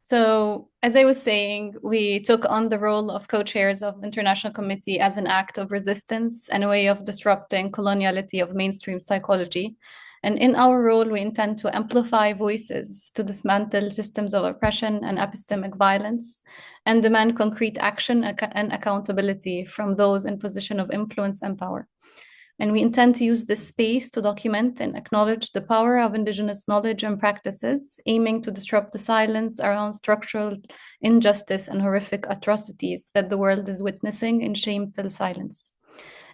So, as I was saying, we took on the role of co-chairs of International Committee as an act of resistance and a way of disrupting coloniality of mainstream psychology. And in our role, we intend to amplify voices to dismantle systems of oppression and epistemic violence and demand concrete action and accountability from those in position of influence and power. And we intend to use this space to document and acknowledge the power of Indigenous knowledge and practices, aiming to disrupt the silence around structural injustice and horrific atrocities that the world is witnessing in shameful silence.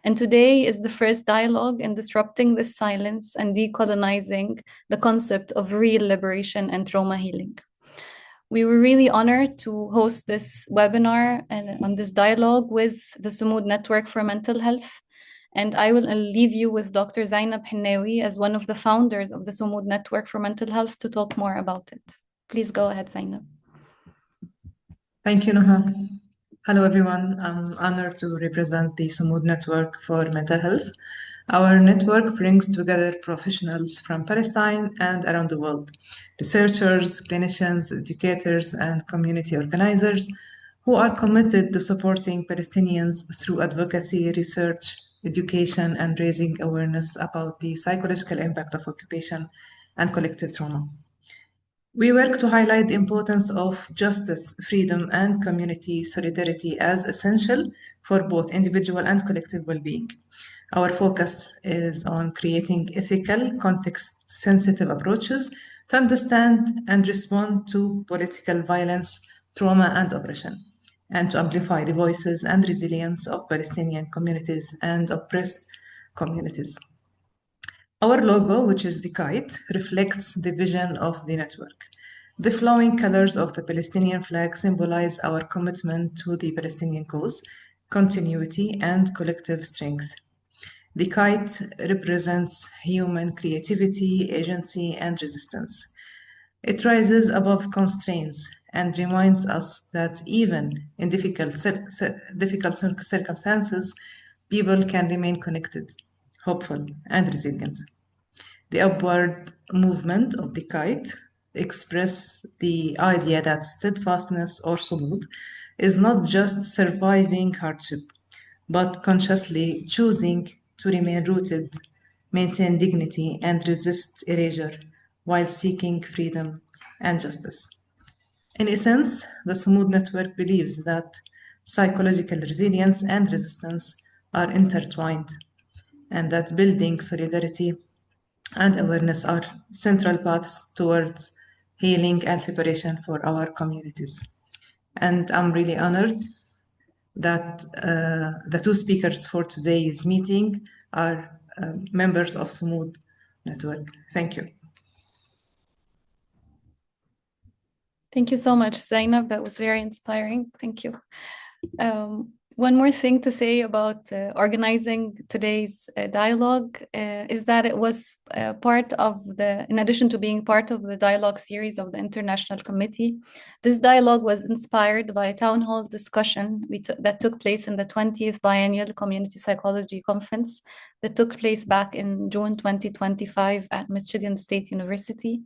And today is the first dialogue in disrupting this silence and decolonizing the concept of real liberation and trauma healing. We were really honored to host this webinar and on this dialogue with the Sumud Network for Mental Health. And I will leave you with Dr. Zainab Hinnawi as one of the founders of the Sumud Network for Mental Health to talk more about it. Please go ahead, Zainab. Thank you, Noha. Hello, everyone. I'm honored to represent the Sumud Network for Mental Health. Our network brings together professionals from Palestine and around the world, researchers, clinicians, educators, and community organizers who are committed to supporting Palestinians through advocacy, research, education, and raising awareness about the psychological impact of occupation and collective trauma. We work to highlight the importance of justice, freedom, and community solidarity as essential for both individual and collective well-being. Our focus is on creating ethical, context-sensitive approaches to understand and respond to political violence, trauma, and oppression, and to amplify the voices and resilience of Palestinian communities and oppressed communities. Our logo, which is the kite, reflects the vision of the network. The flowing colors of the Palestinian flag symbolize our commitment to the Palestinian cause, continuity, and collective strength. The kite represents human creativity, agency, and resistance. It rises above constraints and reminds us that even in difficult circumstances, people can remain connected, hopeful, and resilient. The upward movement of the kite expresses the idea that steadfastness or sumud is not just surviving hardship, but consciously choosing to remain rooted, maintain dignity, and resist erasure while seeking freedom and justice. In essence, the Sumud Network believes that psychological resilience and resistance are intertwined, and that building solidarity and awareness are central paths towards healing and liberation for our communities. And I'm really honored that the two speakers for today's meeting are members of Sumud Network. Thank you. Thank you so much, Zainab. That was very inspiring. Thank you. One more thing to say about organizing today's dialogue is that it was part of in addition to being part of the dialogue series of the International Committee, this dialogue was inspired by a town hall discussion that took place in the 20th Biennial Community Psychology Conference that took place back in June 2025 at Michigan State University.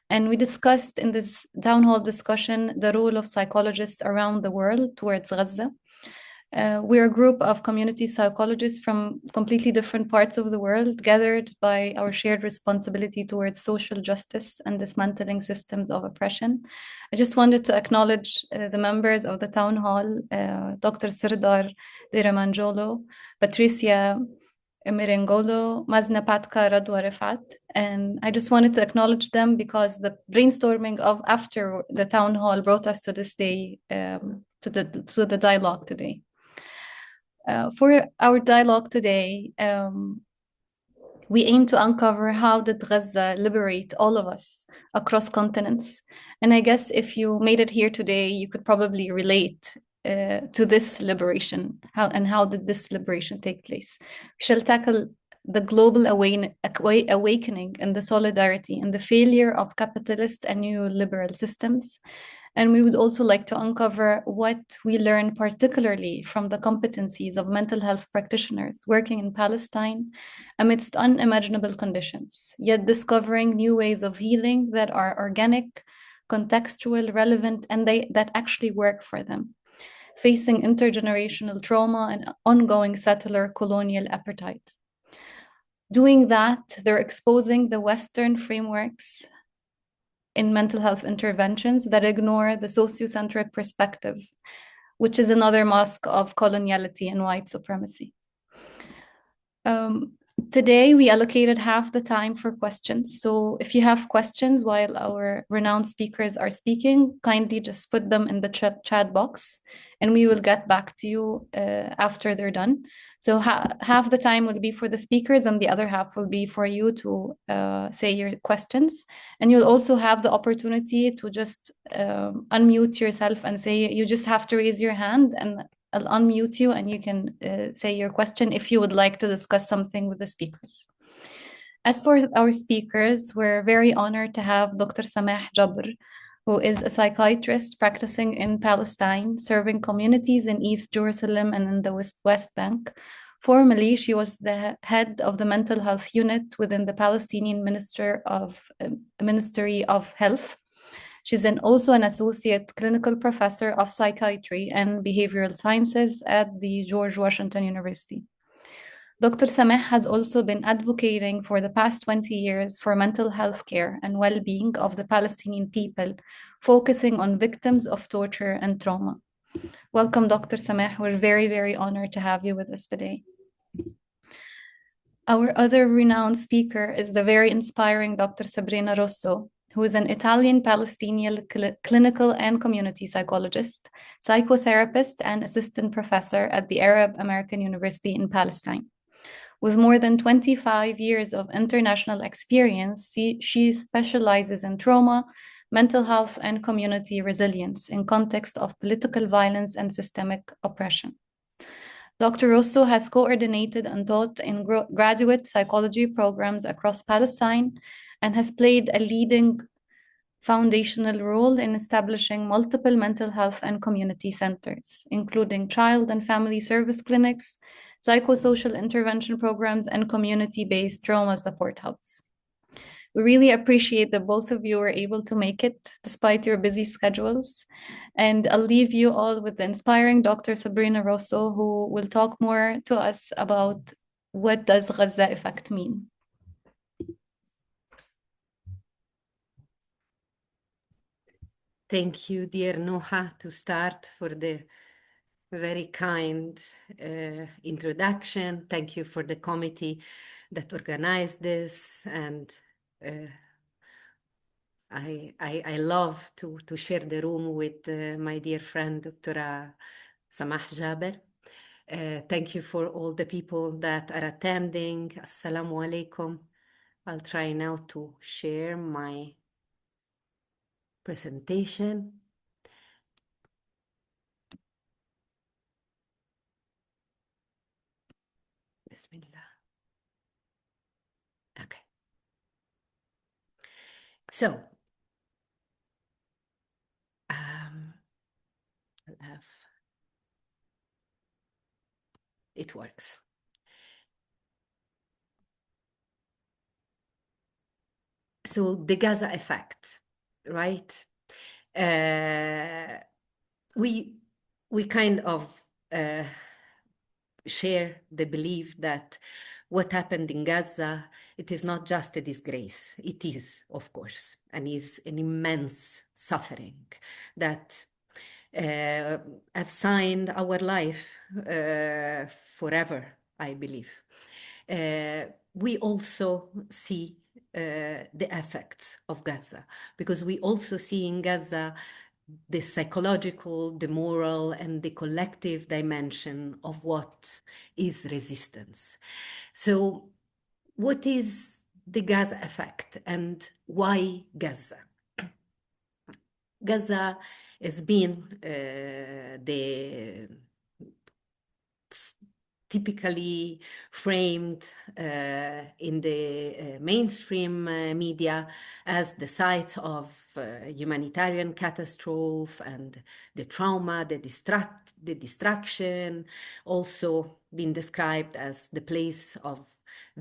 And we discussed in this town hall discussion the role of psychologists around the world towards Gaza. We're a group of community psychologists from completely different parts of the world, gathered by our shared responsibility towards social justice and dismantling systems of oppression. I just wanted to acknowledge the members of the town hall, Dr. Sirdar Diramanjolo, Patricia Mirengolo, Mazna Patka, Radwa Rifat. And I just wanted to acknowledge them because the brainstorming of after the town hall brought us to this day, to the dialogue today. For our dialogue today, we aim to uncover how did Gaza liberate all of us across continents. And I guess if you made it here today, you could probably relate to this liberation. How did this liberation take place? We shall tackle the global awakening and the solidarity and the failure of capitalist and neoliberal systems. And we would also like to uncover what we learn particularly from the competencies of mental health practitioners working in Palestine amidst unimaginable conditions, yet discovering new ways of healing that are organic, contextual, relevant, and that actually work for them, facing intergenerational trauma and ongoing settler colonial appetite. Doing that, they're exposing the Western frameworks in mental health interventions that ignore the sociocentric perspective, which is another mask of coloniality and white supremacy. Today, we allocated half the time for questions. So if you have questions while our renowned speakers are speaking, kindly just put them in the chat box, and we will get back to you after they're done. So half the time will be for the speakers, and the other half will be for you to say your questions. And you'll also have the opportunity to just unmute yourself and say, you just have to raise your hand, and I'll unmute you and you can say your question if you would like to discuss something with the speakers. As for our speakers, we're very honored to have Dr. Samah Jabr, who is a psychiatrist practicing in Palestine, serving communities in East Jerusalem and in the West Bank. Formerly, she was the head of the mental health unit within the Palestinian Ministry of Health. She's also an associate clinical professor of psychiatry and behavioral sciences at the George Washington University. Dr. Samah has also been advocating for the past 20 years for mental health care and well-being of the Palestinian people, focusing on victims of torture and trauma. Welcome, Dr. Samah. We're very, very honored to have you with us today. Our other renowned speaker is the very inspiring Dr. Sabrina Russo, who is an Italian Palestinian clinical and community psychologist, psychotherapist, and assistant professor at the Arab American University in Palestine. With more than 25 years of international experience, she specializes in trauma, mental health, and community resilience in context of political violence and systemic oppression. Dr. Russo has coordinated and taught in graduate psychology programs across Palestine and has played a leading foundational role in establishing multiple mental health and community centers, including child and family service clinics, psychosocial intervention programs, and community-based trauma support hubs. We really appreciate that both of you were able to make it despite your busy schedules. And I'll leave you all with the inspiring Dr. Sabrina Russo, who will talk more to us about what does Gaza Effect mean. Thank you, dear Noha, to start for the very kind introduction. Thank you for the committee that organized this. And I love to share the room with my dear friend, Dr. Samah Jabr. Thank you for all the people that are attending. Assalamu alaikum. I'll try now to share my presentation. Bismillah. Okay. So, it works. So the Gaza Effect, right? We kind of share the belief that what happened in Gaza, it is not just a disgrace. It is, of course, and is an immense suffering that have signed our life forever, I believe. We also see the effects of Gaza, because we also see in Gaza the psychological, the moral, and the collective dimension of what is resistance. So what is the Gaza effect and why Gaza? Gaza has been the typically framed in the mainstream media as the site of humanitarian catastrophe and the trauma, the destruction, also been described as the place of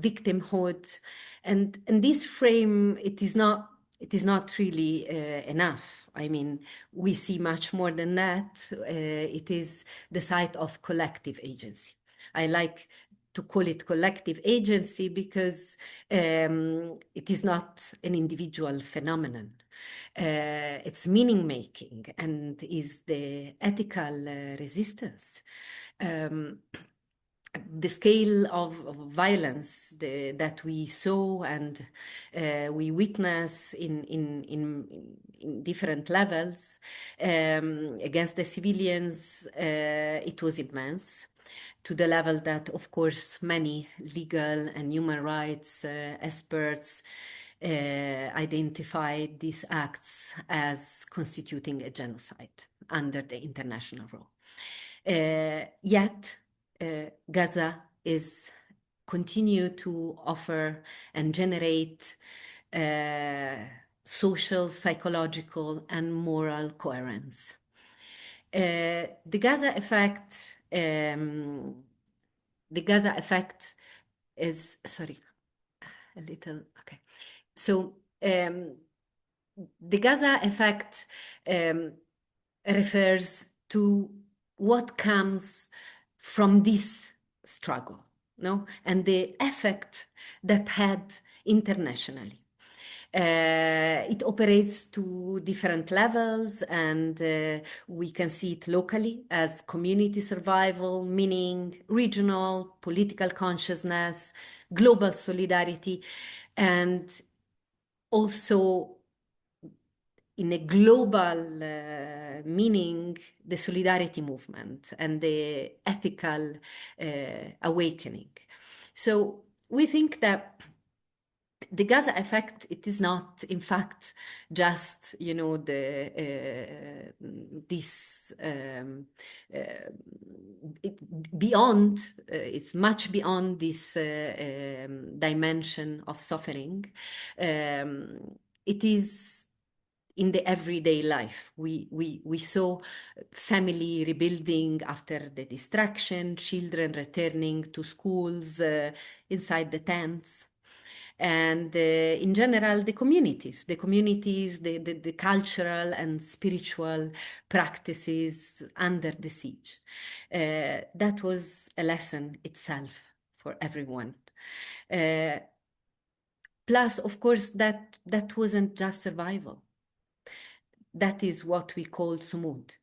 victimhood. And this frame, it is not it is not really enough. I mean, we see much more than that. It is the site of collective agency. I like to call it collective agency because it is not an individual phenomenon. It's meaning making and is the ethical resistance. The scale of violence that we saw and we witness in different levels against the civilians, it was immense, to the level that, of course, many legal and human rights experts identified these acts as constituting a genocide under the international law. Yet, Gaza is continue to offer and generate social, psychological, and moral coherence. The Gaza Effect. The Gaza Effect is a little okay. So the Gaza Effect refers to what comes from this struggle, no, and the effect that had internationally. It operates to different levels, and we can see it locally as community survival, meaning regional, political consciousness, global solidarity, and also in a global meaning, the solidarity movement and the ethical awakening. So we think that the Gaza Effect, it is not, in fact, just, you know, it's much beyond this dimension of suffering. It is in the everyday life. We saw family rebuilding after the destruction, children returning to schools inside the tents. And in general, the communities, the cultural and spiritual practices under the siege. That was a lesson itself for everyone. Plus, of course, that wasn't just survival. That is what we call Sumud,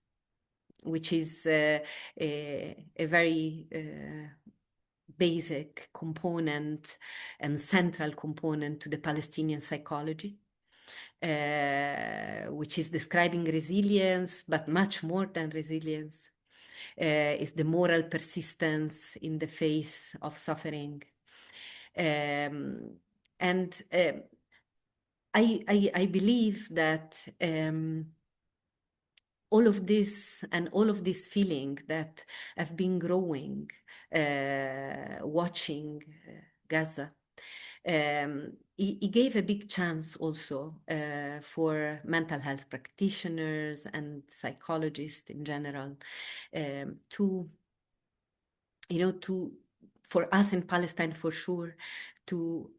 which is a very basic component and central component to the Palestinian psychology, which is describing resilience, but much more than resilience. Is the moral persistence in the face of suffering. I believe that all of this and all of this feeling that have been growing, watching Gaza, he gave a big chance also for mental health practitioners and psychologists in general for us in Palestine, for sure, to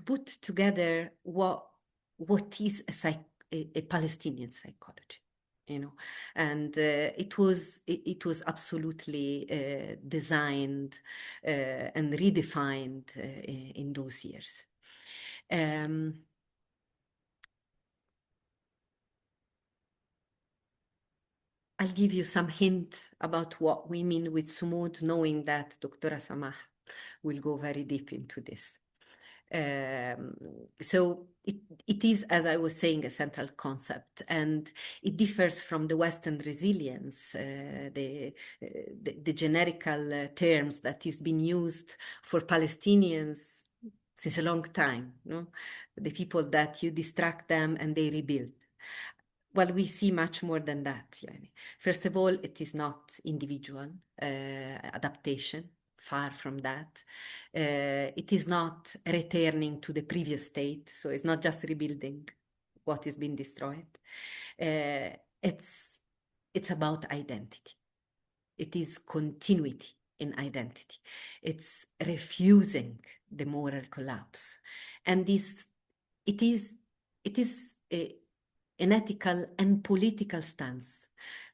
put together what is a Palestinian psychology, you know, and it was absolutely designed and redefined in those years. I'll give you some hint about what we mean with Sumud, knowing that Dr. Samah will go very deep into this. So it is, as I was saying, a central concept, and it differs from the Western resilience, the generical terms that is being used for Palestinians since a long time. No? The people that you distract them and they rebuild. Well, we see much more than that. Yani. First of all, it is not individual adaptation, far from that. It is not returning to the previous state, so it's not just rebuilding what has been destroyed. It's about identity. It is continuity in identity. It's refusing the moral collapse. And it is it is an ethical and political stance,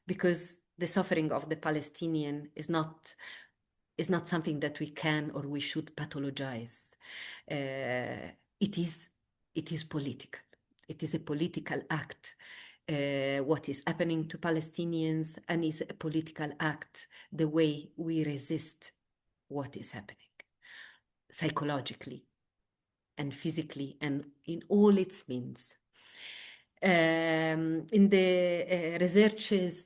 because the suffering of the Palestinian is not something that we can or we should pathologize. It is political. It is a political act. What is happening to Palestinians, and is a political act the way we resist what is happening psychologically and physically and in all its means. In the researches,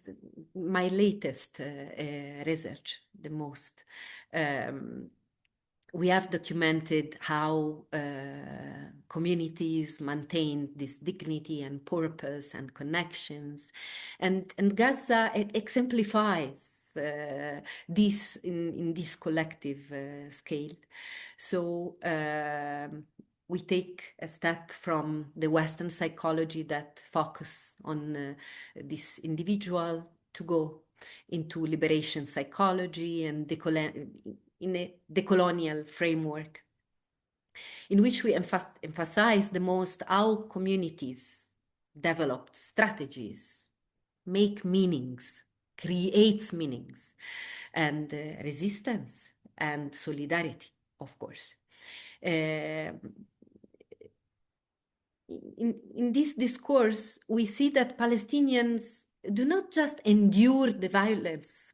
my latest research, the most, we have documented how communities maintain this dignity and purpose and connections, and Gaza exemplifies this in this collective scale. So we take a step from the Western psychology that focus on this individual to go into liberation psychology and in a de-colonial framework, in which we emphasize the most how communities developed strategies, make meanings, creates meanings, and resistance and solidarity, of course. In this discourse, we see that Palestinians do not just endure the violence,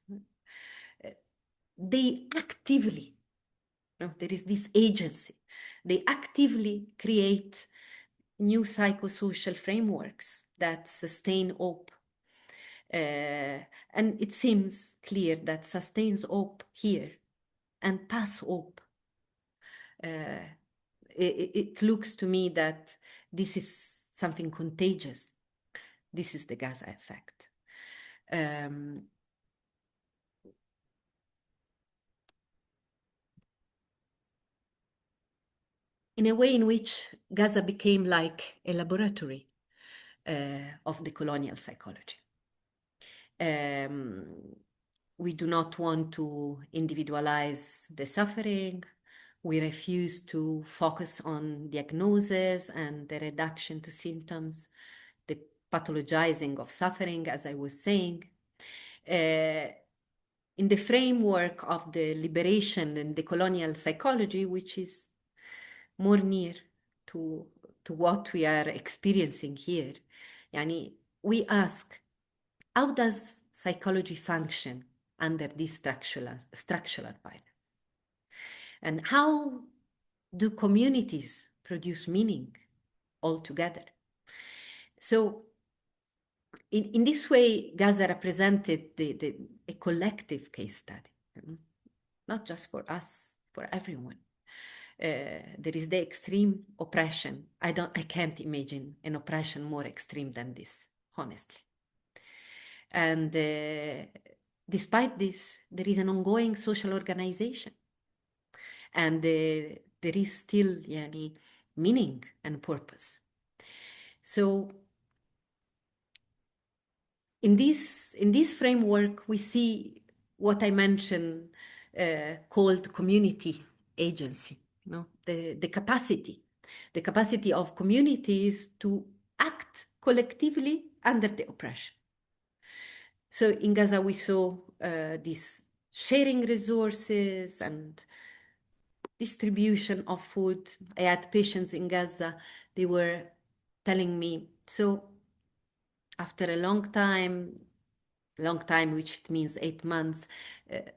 they actively, there is this agency, they actively create new psychosocial frameworks that sustain hope. And it seems clear that sustains hope here and pass hope. It looks to me that this is something contagious. This is the Gaza effect. In a way in which Gaza became like a laboratory of the colonial psychology. We do not want to individualize the suffering. We refuse to focus on diagnosis and the reduction to symptoms, the pathologizing of suffering, as I was saying. In the framework of the liberation and the colonial psychology, which is more near to what we are experiencing here, yani, we ask, how does psychology function under this structural violence? And how do communities produce meaning altogether? So in this way, Gaza represented a collective case study, not just for us, for everyone. There is the extreme oppression. I can't imagine an oppression more extreme than this, honestly. And despite this, there is an ongoing social organization. And there is still meaning and purpose. So in this framework, we see what I mentioned called community agency, the capacity of communities to act collectively under the oppression. So in Gaza, we saw this sharing resources and distribution of food. I had patients in Gaza, they were telling me, so after a long time, which means 8 months,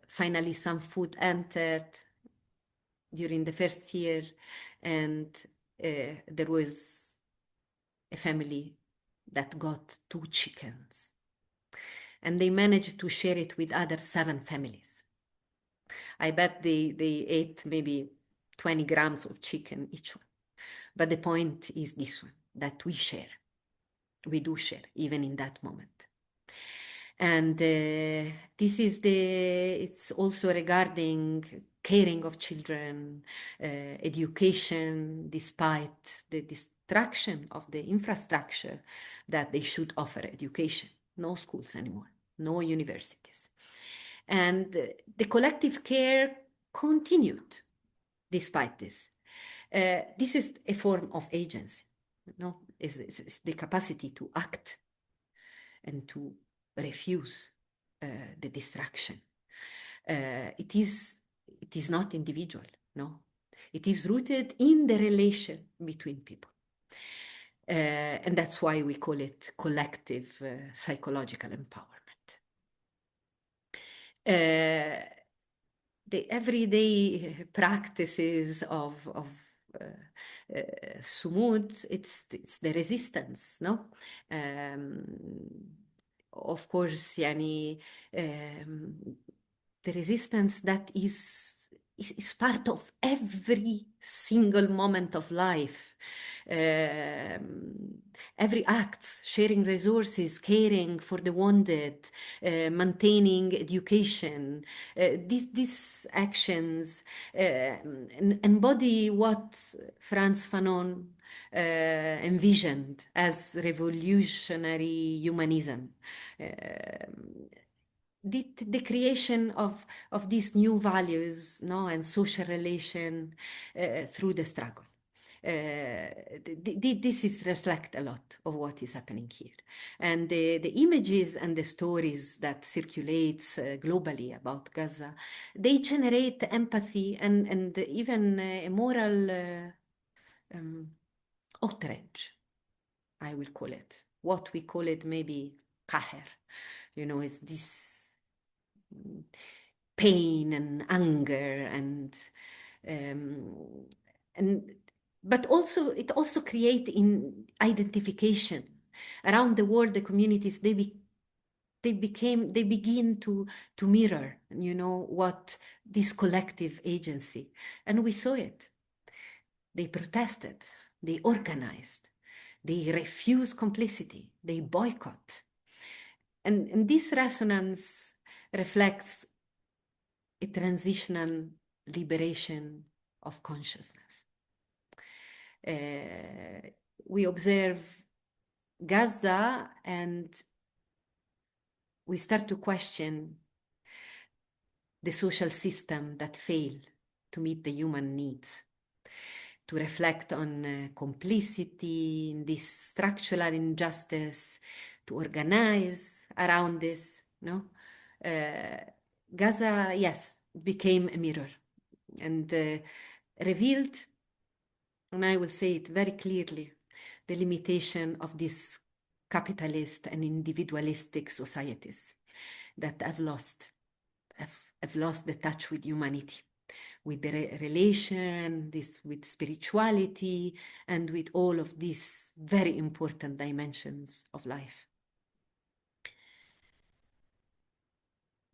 finally some food entered during the first year, and there was a family that got 2 chickens, and they managed to share it with other 7 families. I bet they ate maybe 20 grams of chicken each one. But the point is this one, that we share. We do share, even in that moment. And this is it's also regarding caring of children, education, despite the destruction of the infrastructure that they should offer education. No schools anymore, no universities. And the collective care continued despite this. This is a form of agency. is the capacity to act and to refuse the destruction. It is not individual, no. It is rooted in the relation between people. And that's why we call it collective psychological empowerment. The everyday practices of Sumud, it's the resistance, no? Of course, yani, the resistance that is part of every single moment of life. Every act, sharing resources, caring for the wounded, maintaining education, these actions embody what Frantz Fanon envisioned as revolutionary humanism. The creation of these new values, no, and social relation through the struggle. This is reflect a lot of what is happening here. And the images and the stories that circulates globally about Gaza, they generate empathy and even a moral outrage, I will call it. What we call it maybe qahr, you know, is this pain and anger but also it also create in identification around the world. The communities, they begin to mirror, you know, what this collective agency, and we saw it. They protested, they organized, they refused complicity, they boycott, and this resonance reflects a transitional liberation of consciousness. We observe Gaza and we start to question the social system that failed to meet the human needs, to reflect on complicity in this structural injustice, to organize around this, no? Gaza, yes, became a mirror and revealed, and I will say it very clearly, the limitation of these capitalist and individualistic societies that have lost the touch with humanity, with the relation, with spirituality, and with all of these very important dimensions of life.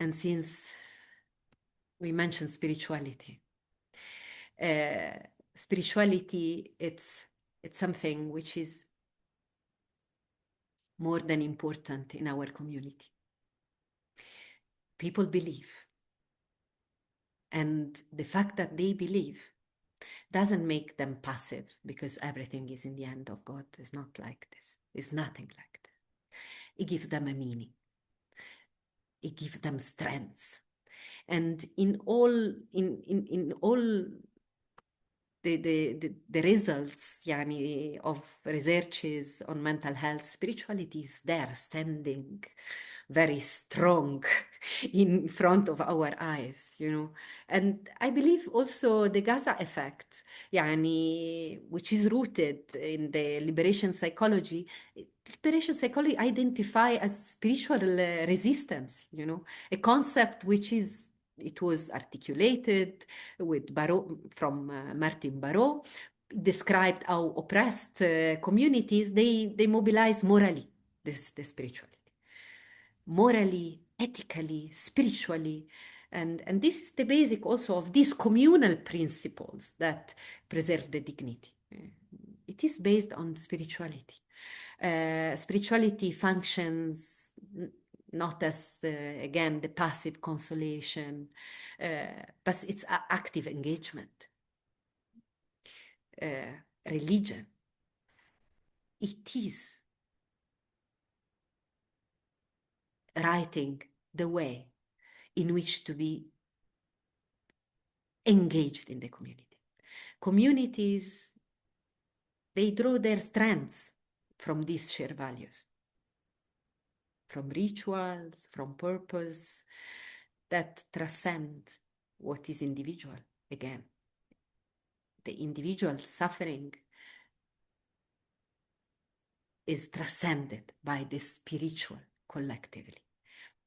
And since we mentioned spirituality, spirituality, it's something which is more than important in our community. People believe, and the fact that they believe doesn't make them passive because everything is in the hand of God. It's not like this. It's nothing like this. It gives them a meaning. It gives them strength. And in all the results, yani, of researches on mental health, spirituality is there, standing very strong in front of our eyes, you know. And I believe also the Gaza Effect, yani, which is rooted in the liberation psychology. Liberation psychology identify as spiritual resistance, you know, a concept which is, it was articulated with Barreau, from Martin Barreau, described how oppressed communities, they mobilize morally, the spirituality. Morally, ethically, spiritually. And this is the basic also of these communal principles that preserve the dignity. It is based on spirituality. Spirituality functions not as, again, the passive consolation, but it's active engagement. Religion, it is writing the way in which to be engaged in the community. Communities, they draw their strengths from these shared values, from rituals, from purpose that transcend what is individual. Again, the individual suffering is transcended by the spiritual collectively.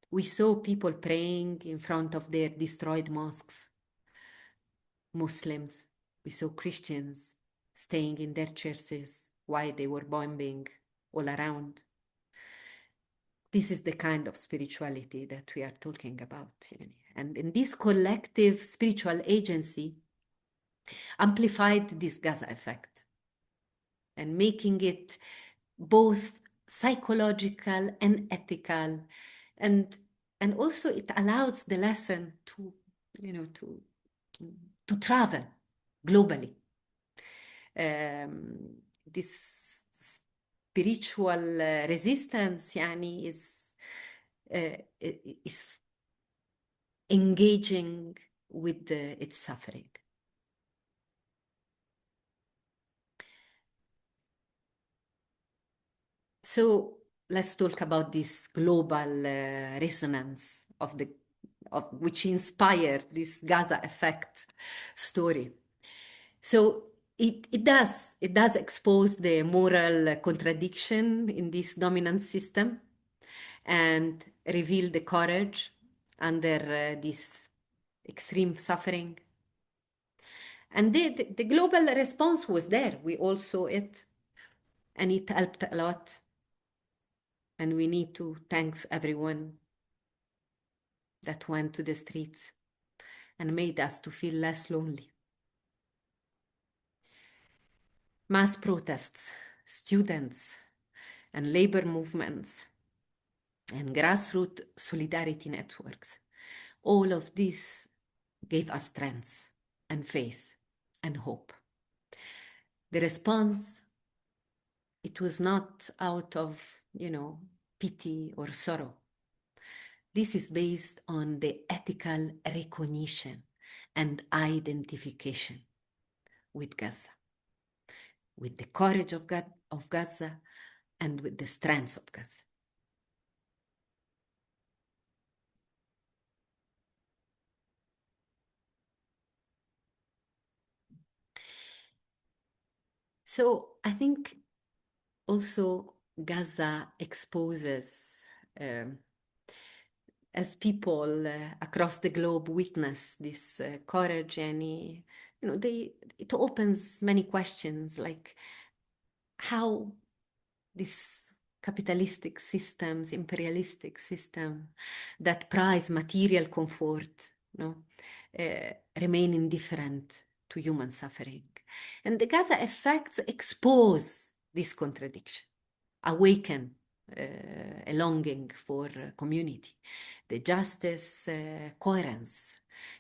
We saw people praying in front of their destroyed mosques, Muslims. We saw Christians staying in their churches while they were bombing all around. This is the kind of spirituality that we are talking about. And in this collective spiritual agency amplified this Gaza effect and making it both psychological and ethical, and also it allows the lesson to travel globally. This spiritual resistance is engaging with its suffering. So let's talk about this global resonance of which inspired this Gaza effect story. So it does expose the moral contradiction in this dominant system and reveal the courage under this extreme suffering. And the global response was there. We all saw it, and it helped a lot. And we need to thank everyone that went to the streets and made us to feel less lonely. Mass protests, students, and labor movements, and grassroots solidarity networks. All of this gave us strength and faith and hope. The response, it was not out of, pity or sorrow. This is based on the ethical recognition and identification with Gaza, with the courage of Gaza, and with the strength of Gaza. So I think also Gaza exposes, as people across the globe witness this courage, and it opens many questions, like how this capitalistic systems, imperialistic system that prize material comfort, remain indifferent to human suffering. And the Gaza effects expose this contradiction, awaken a longing for community, the justice, coherence.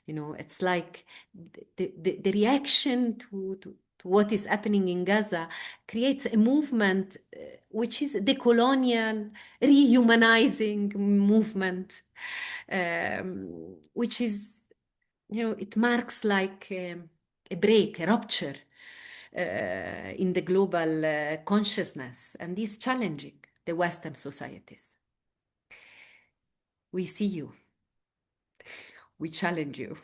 It's like the reaction to what is happening in Gaza creates a movement which is De-colonial, rehumanizing movement, which is, it marks like a break, a rupture in the global consciousness, and is challenging the Western societies. We see you. We challenge you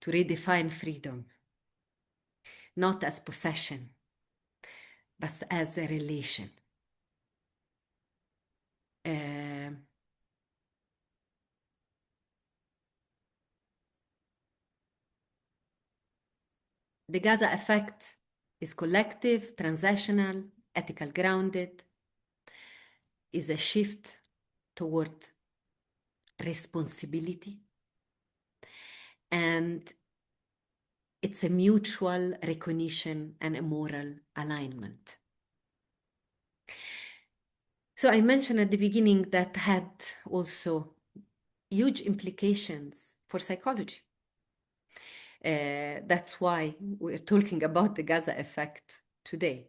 to redefine freedom, not as possession, but as a relation. The Gaza effect is collective, transnational, ethical grounded, is a shift toward responsibility, and it's a mutual recognition and a moral alignment. So I mentioned at the beginning that had also huge implications for psychology. That's why we're talking about the Gaza effect today.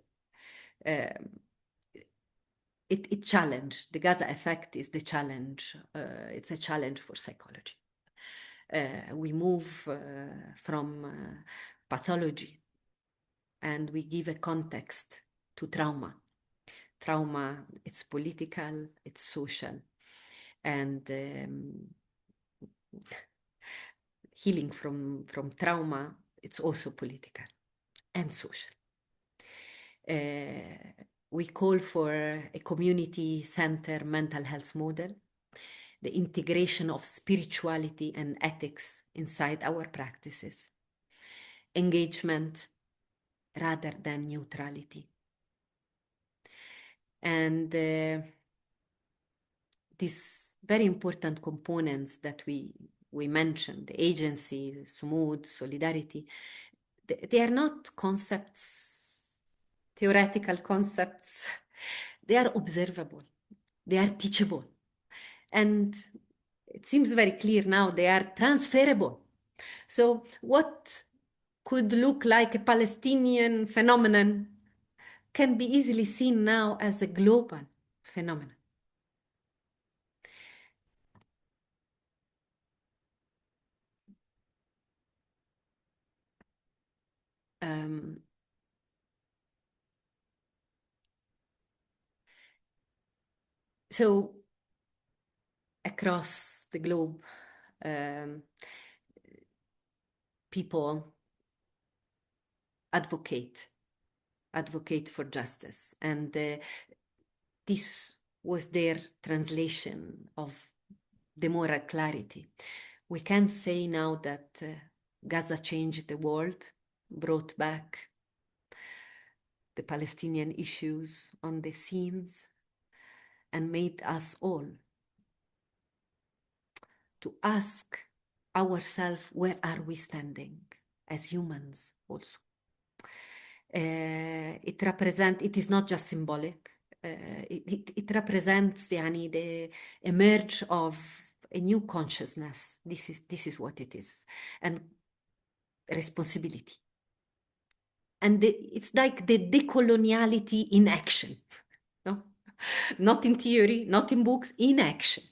It challenged, the Gaza effect is the challenge, it's a challenge for psychology. We move from pathology, and we give a context to trauma, trauma, it's political, it's social, and healing from trauma, it's also political and social. We call for a community-centered mental health model, the integration of spirituality and ethics inside our practices, engagement rather than neutrality. And these very important components that we mentioned, the agency, Sumud, solidarity, they are not concepts, theoretical concepts. They are observable, they are teachable. And it seems very clear now they are transferable. So what could look like a Palestinian phenomenon can be easily seen now as a global phenomenon. So across the globe, people advocate for justice, and this was their translation of the moral clarity. We can say now that Gaza changed the world, brought back the Palestinian issues on the scenes, and made us all to ask ourselves, where are we standing as humans also? It is not just symbolic. It represents the emerge of a new consciousness. This is what it is, and responsibility. And it's like the decoloniality in action, no? Not in theory, not in books, in action.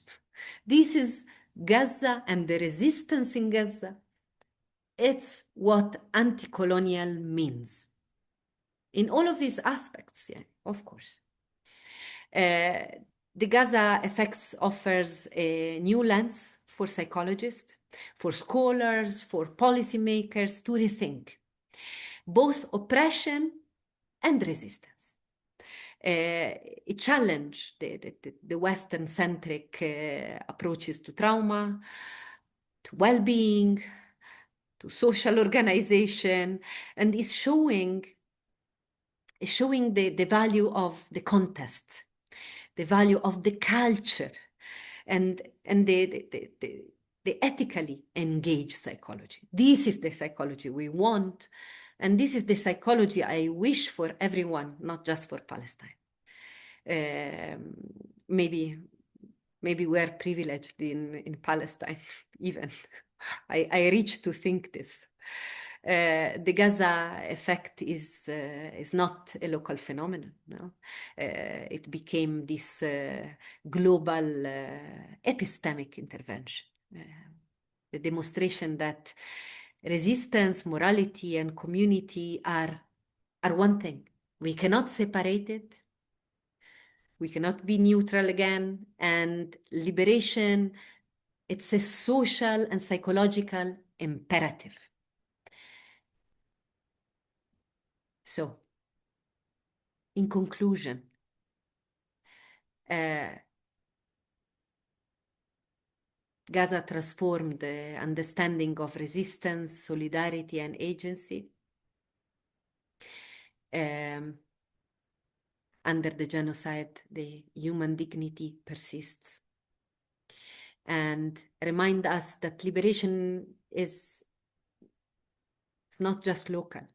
This is Gaza and the resistance in Gaza. It's what anti-colonial means in all of these aspects, yeah, of course. The Gaza Effect offers a new lens for psychologists, for scholars, for policymakers to rethink both oppression and resistance. It challenged the Western-centric approaches to trauma, to well-being, to social organization, and is showing the value of the context, the value of the culture, and the ethically engaged psychology. This is the psychology we want, and this is the psychology I wish for everyone, not just for Palestine. Maybe we're privileged in Palestine, even. I reach to think this. The Gaza Effect is not a local phenomenon. No? It became this global epistemic intervention, the demonstration that resistance, morality, and community are one thing. We cannot separate it. We cannot be neutral again. And liberation, it's a social and psychological imperative. So, in conclusion, Gaza transformed the understanding of resistance, solidarity, and agency. Under the genocide, the human dignity persists, and remind us that liberation is not just local.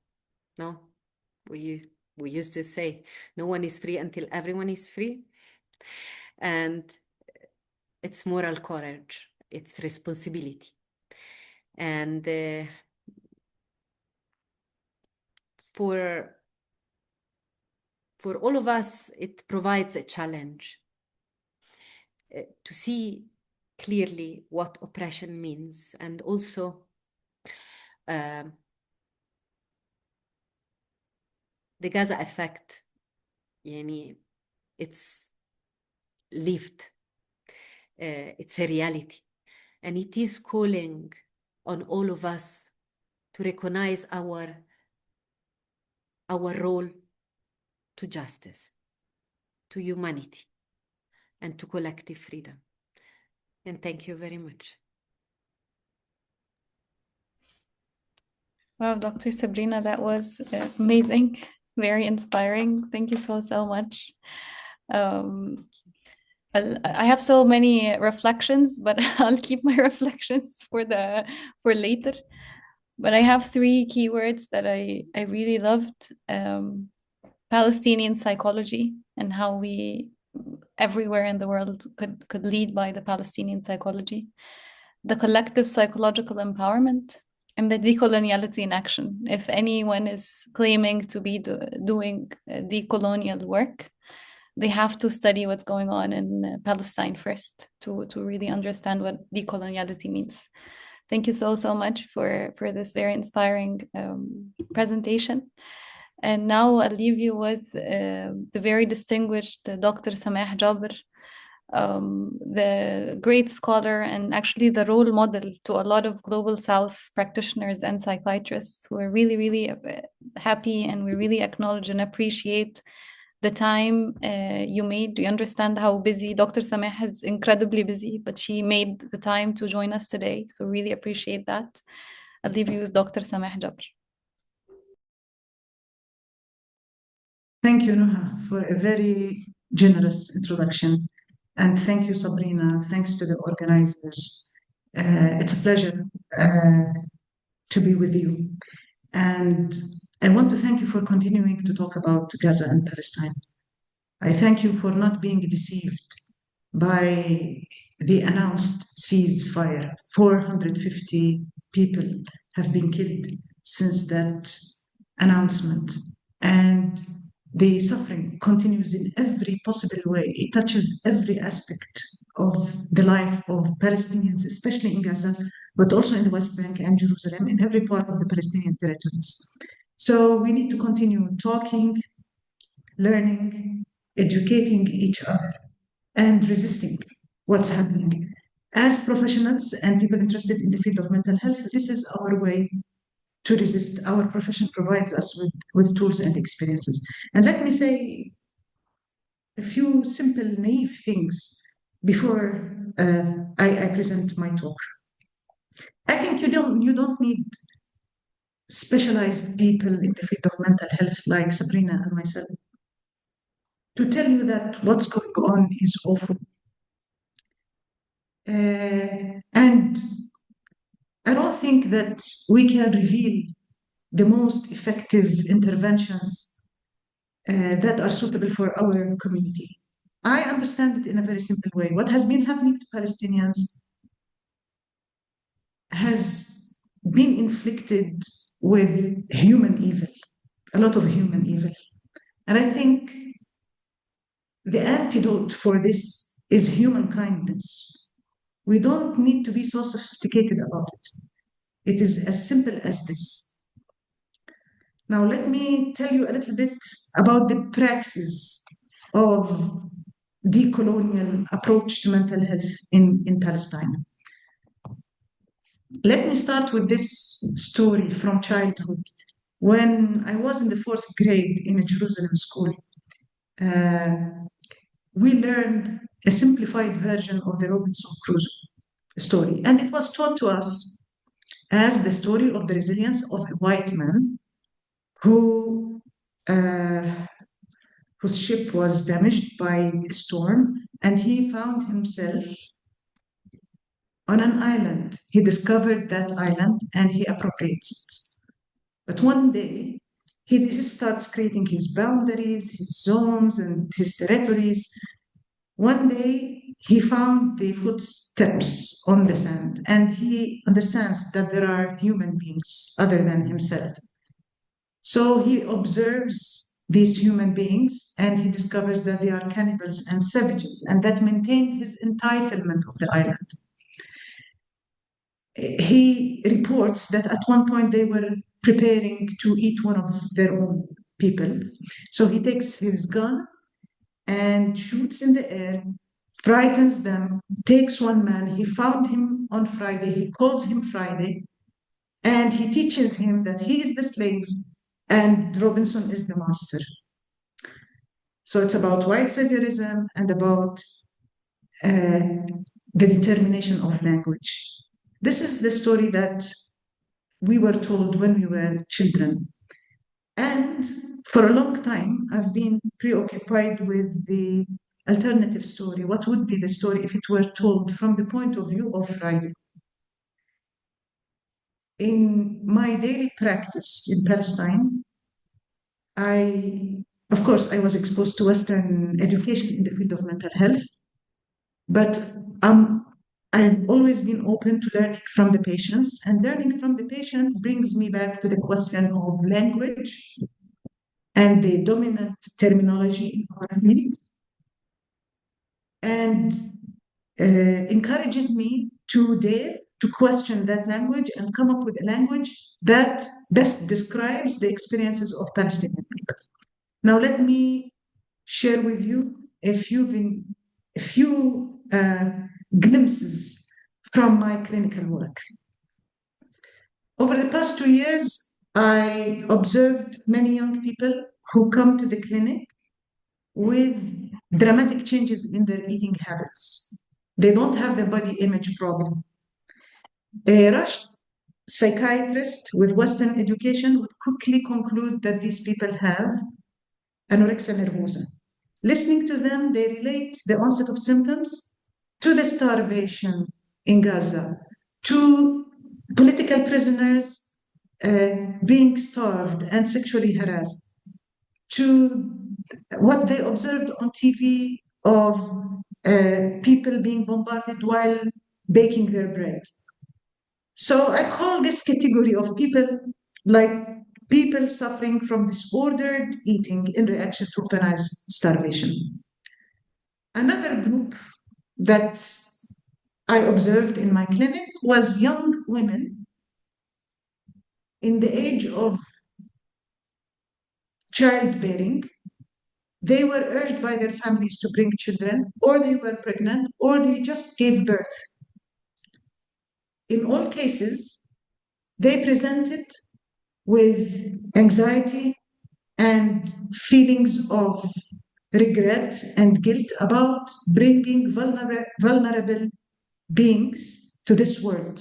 No, we used to say, no one is free until everyone is free. And it's moral courage, it's responsibility. And for all of us, it provides a challenge to see clearly what oppression means, and also the Gaza Effect it's lived, it's a reality. And it is calling on all of us to recognize our role to justice, to humanity, and to collective freedom. And thank you very much. Wow, Dr. Sabrina, that was amazing, very inspiring. Thank you so much. I have so many reflections, but I'll keep my reflections for later. But I have 3 keywords that I really loved. Palestinian psychology, and how we everywhere in the world could lead by the Palestinian psychology. The collective psychological empowerment, and the decoloniality in action. If anyone is claiming to be doing decolonial work, they have to study what's going on in Palestine first to really understand what decoloniality means. Thank you so much for this very inspiring presentation. And now I'll leave you with the very distinguished Dr. Samah Jabr, the great scholar and actually the role model to a lot of Global South practitioners and psychiatrists. We're really happy, and we really acknowledge and appreciate the time you made. We understand how busy Dr. Samah is, incredibly busy, but she made the time to join us today. So really appreciate that. I'll leave you with Dr. Samah Jabr. Thank you, Nuha, for a very generous introduction. And thank you, Sabrina. Thanks to the organizers. It's a pleasure to be with you. And I want to thank you for continuing to talk about Gaza and Palestine. I thank you for not being deceived by the announced ceasefire. 450 people have been killed since that announcement. And the suffering continues in every possible way. It touches every aspect of the life of Palestinians, especially in Gaza, but also in the West Bank and Jerusalem, in every part of the Palestinian territories. So we need to continue talking, learning, educating each other, and resisting what's happening. As professionals and people interested in the field of mental health, this is our way to resist. Our profession provides us with tools and experiences. And let me say a few simple, naive things before I present my talk. I think you don't need specialized people in the field of mental health like Sabrina and myself to tell you that what's going on is awful. And I don't think that we can reveal the most effective interventions that are suitable for our community. I understand it in a very simple way. What has been happening to Palestinians has been inflicted with human evil, a lot of human evil. And I think the antidote for this is human kindness. We don't need to be so sophisticated about it. It is as simple as this. Now, let me tell you a little bit about the praxis of de-colonial approach to mental health in Palestine. Let me start with this story from childhood. When I was in the 4th grade in a Jerusalem school, we learned a simplified version of the Robinson Crusoe story. And it was taught to us as the story of the resilience of a white man whose ship was damaged by a storm, and he found himself on an island. He discovered that island and he appropriates it. But one day, he just starts creating his boundaries, his zones, and his territories. One day, he found the footsteps on the sand, and he understands that there are human beings other than himself. So he observes these human beings, and he discovers that they are cannibals and savages, and that maintained his entitlement of the island. He reports that at one point they were preparing to eat one of their own people. So he takes his gun and shoots in the air, frightens them, takes one man. He found him on Friday. He calls him Friday, and he teaches him that he is the slave and Robinson is the master. So it's about white saviorism and about the determination of language. This is the story that we were told when we were children. And for a long time, I've been preoccupied with the alternative story. What would be the story if it were told from the point of view of Friday? In my daily practice in Palestine, of course, I was exposed to Western education in the field of mental health, but I've always been open to learning from the patients, and learning from the patient brings me back to the question of language and the dominant terminology in our field, and encourages me to dare to question that language and come up with a language that best describes the experiences of Palestinian people. Now, let me share with you a few glimpses from my clinical work. Over the past 2 years, I observed many young people who come to the clinic with dramatic changes in their eating habits. They don't have the body image problem. A rushed psychiatrist with Western education would quickly conclude that these people have anorexia nervosa. Listening to them, they relate the onset of symptoms to the starvation in Gaza, to political prisoners being starved and sexually harassed, to what they observed on TV of people being bombarded while baking their bread. So I call this category of people like people suffering from disordered eating in reaction to organized starvation. Another group that I observed in my clinic was young women in the age of childbearing. They were urged by their families to bring children, or they were pregnant, or they just gave birth. In all cases, they presented with anxiety and feelings of regret and guilt about bringing vulnerable beings to this world.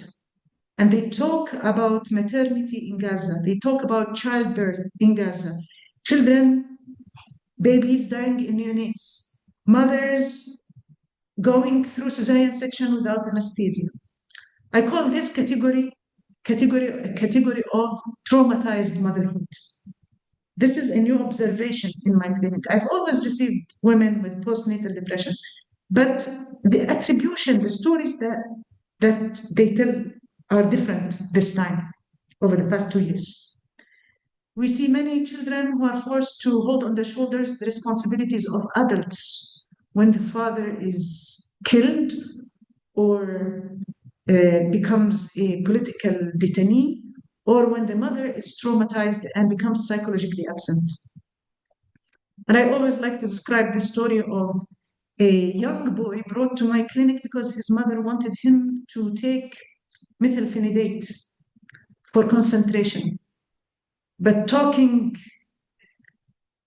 And they talk about maternity in Gaza. They talk about childbirth in Gaza. Children, babies dying in neonates. Mothers going through cesarean section without anesthesia. I call this category of traumatized motherhood. This is a new observation in my clinic. I've always received women with postnatal depression, but the attribution, the stories that they tell are different this time over the past 2 years. We see many children who are forced to hold on their shoulders the responsibilities of adults when the father is killed or becomes a political detainee, or when the mother is traumatized and becomes psychologically absent. And I always like to describe the story of a young boy brought to my clinic because his mother wanted him to take methylphenidate for concentration. But talking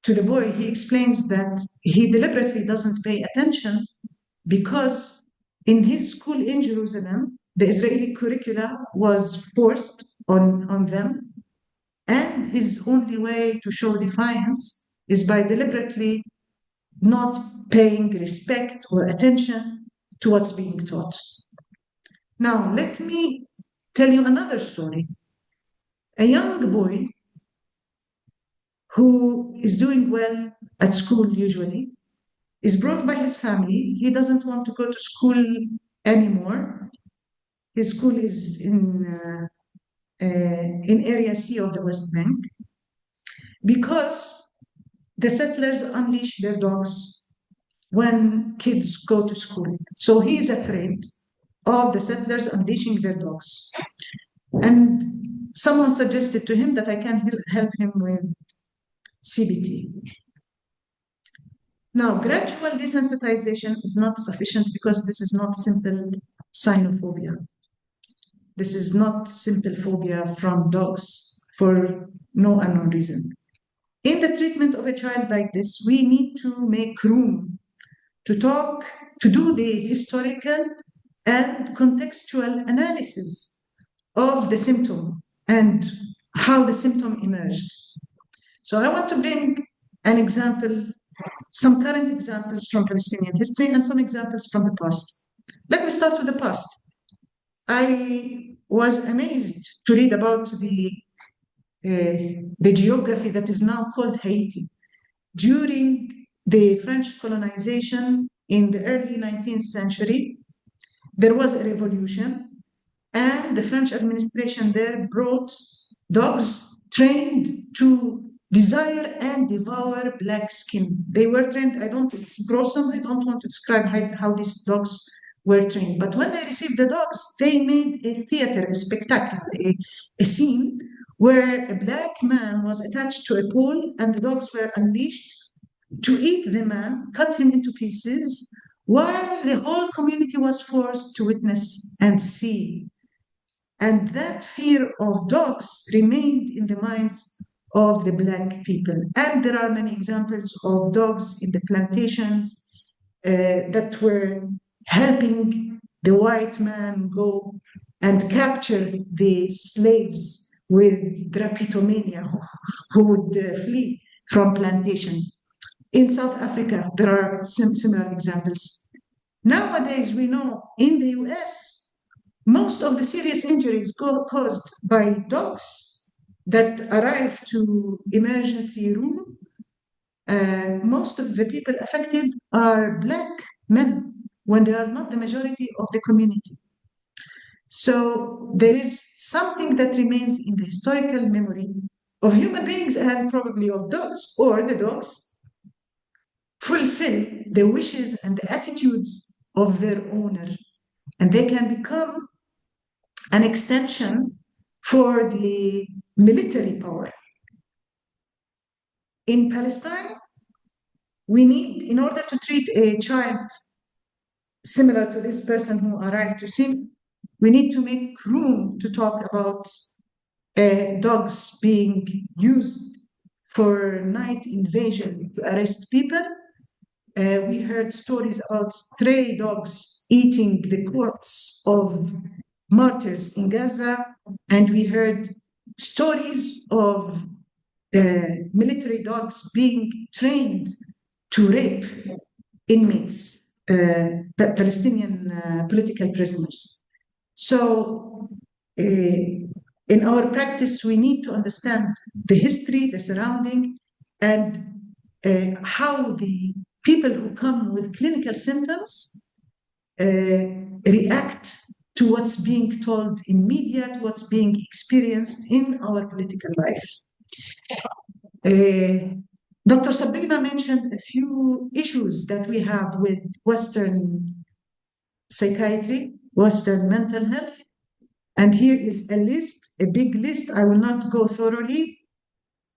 to the boy, he explains that he deliberately doesn't pay attention because in his school in Jerusalem, the Israeli curricula was forced on them, and his only way to show defiance is by deliberately not paying respect or attention to what's being taught. Now, let me tell you another story. A young boy who is doing well at school usually is brought by his family. He doesn't want to go to school anymore. His school is in Area C of the West Bank because the settlers unleash their dogs when kids go to school. So he is afraid of the settlers unleashing their dogs. And someone suggested to him that I can help him with CBT. Now, gradual desensitization is not sufficient because this is not simple xenophobia. This is not simple phobia from dogs for no unknown reason. In the treatment of a child like this, we need to make room to talk, to do the historical and contextual analysis of the symptom and how the symptom emerged. So I want to bring an example, some current examples from Palestinian history and some examples from the past. Let me start with the past. I was amazed to read about the geography that is now called Haiti. During the French colonization in the early 19th century, there was a revolution, and the French administration there brought dogs trained to desire and devour black skin. They were trained, it's gruesome, I don't want to describe how these dogs were trained. But when they received the dogs, they made a theater, a spectacle, a scene where a black man was attached to a pole and the dogs were unleashed to eat the man, cut him into pieces, while the whole community was forced to witness and see. And that fear of dogs remained in the minds of the black people. And there are many examples of dogs in the plantations that were helping the white man go and capture the slaves with drapetomania who would flee from plantation. In South Africa, there are similar examples. Nowadays, we know in the US, most of the serious injuries caused by dogs that arrive to emergency room, most of the people affected are black men when they are not the majority of the community. So there is something that remains in the historical memory of human beings and probably of dogs, or the dogs fulfill the wishes and the attitudes of their owner, and they can become an extension for the military power. In Palestine, we need, in order to treat a child similar to this person who arrived to see me, we need to make room to talk about dogs being used for night invasion to arrest people. We heard stories about stray dogs eating the corpse of martyrs in Gaza, and we heard stories of military dogs being trained to rape inmates, Palestinian political prisoners. So in our practice, we need to understand the history, the surrounding, and how the people who come with clinical symptoms react to what's being told in media, to what's being experienced in our political life. Dr. Sabrina mentioned a few issues that we have with Western psychiatry, Western mental health, and here is a list, a big list. I will not go thoroughly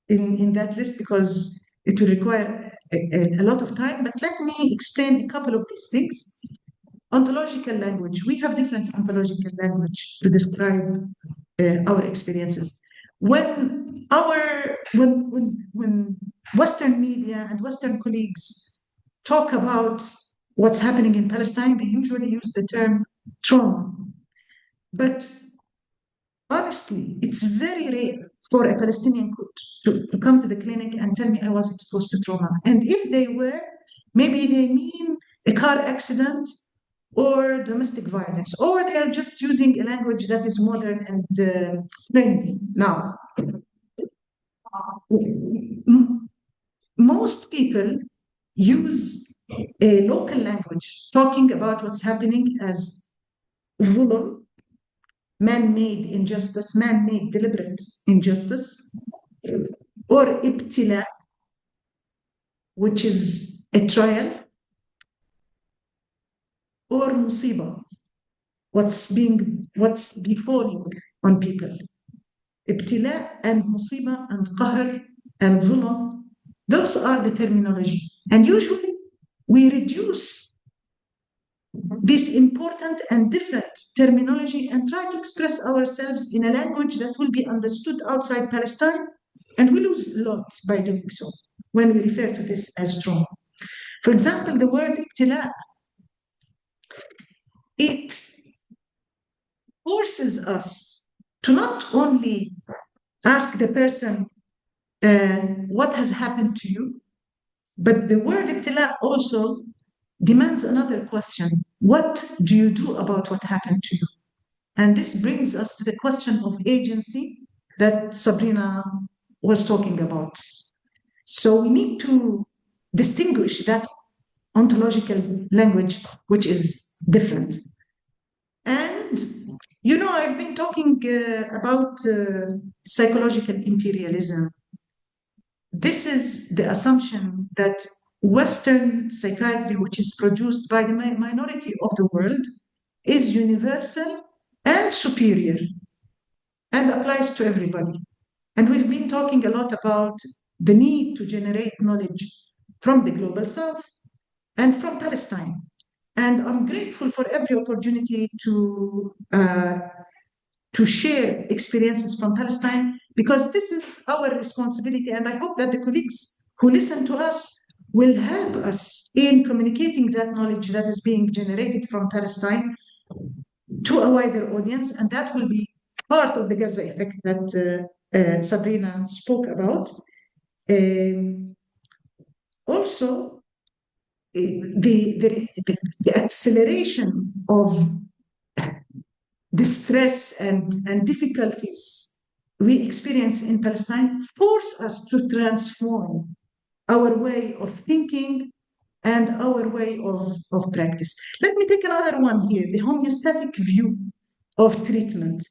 in that list because it will require a lot of time, but let me explain a couple of these things. Ontological language. We have different ontological language to describe our experiences. When Western media and Western colleagues talk about what's happening in Palestine, they usually use the term trauma. But honestly, it's very rare for a Palestinian to come to the clinic and tell me I was exposed to trauma. And if they were, maybe they mean a car accident or domestic violence, or they are just using a language that is modern and trendy. Now, most people use a local language talking about what's happening as zulm, man-made injustice, man-made deliberate injustice, or ibtila, which is a trial, or musiba, what's befalling on people. Ibtila and musiba and qahr and zulm, those are the terminology. And usually we reduce this important and different terminology and try to express ourselves in a language that will be understood outside Palestine, and we lose a lot by doing so when we refer to this as trauma. For example, the word ibtila, it forces us to not only ask the person what has happened to you, but the word ibtila also demands another question. What do you do about what happened to you? And this brings us to the question of agency that Sabrina was talking about. So we need to distinguish that ontological language, which is different. And, you know, I've been talking about psychological imperialism. This is the assumption that Western psychiatry, which is produced by the minority of the world, is universal and superior and applies to everybody. And we've been talking a lot about the need to generate knowledge from the global south and from Palestine. And I'm grateful for every opportunity to share experiences from Palestine, because this is our responsibility. And I hope that the colleagues who listen to us will help us in communicating that knowledge that is being generated from Palestine to a wider audience. And that will be part of the Gaza Effect that Sabrina spoke about. Also, the acceleration of distress and difficulties we experience in Palestine force us to transform our way of thinking and our way of practice. Let me take another one here, the homeostatic view of treatment.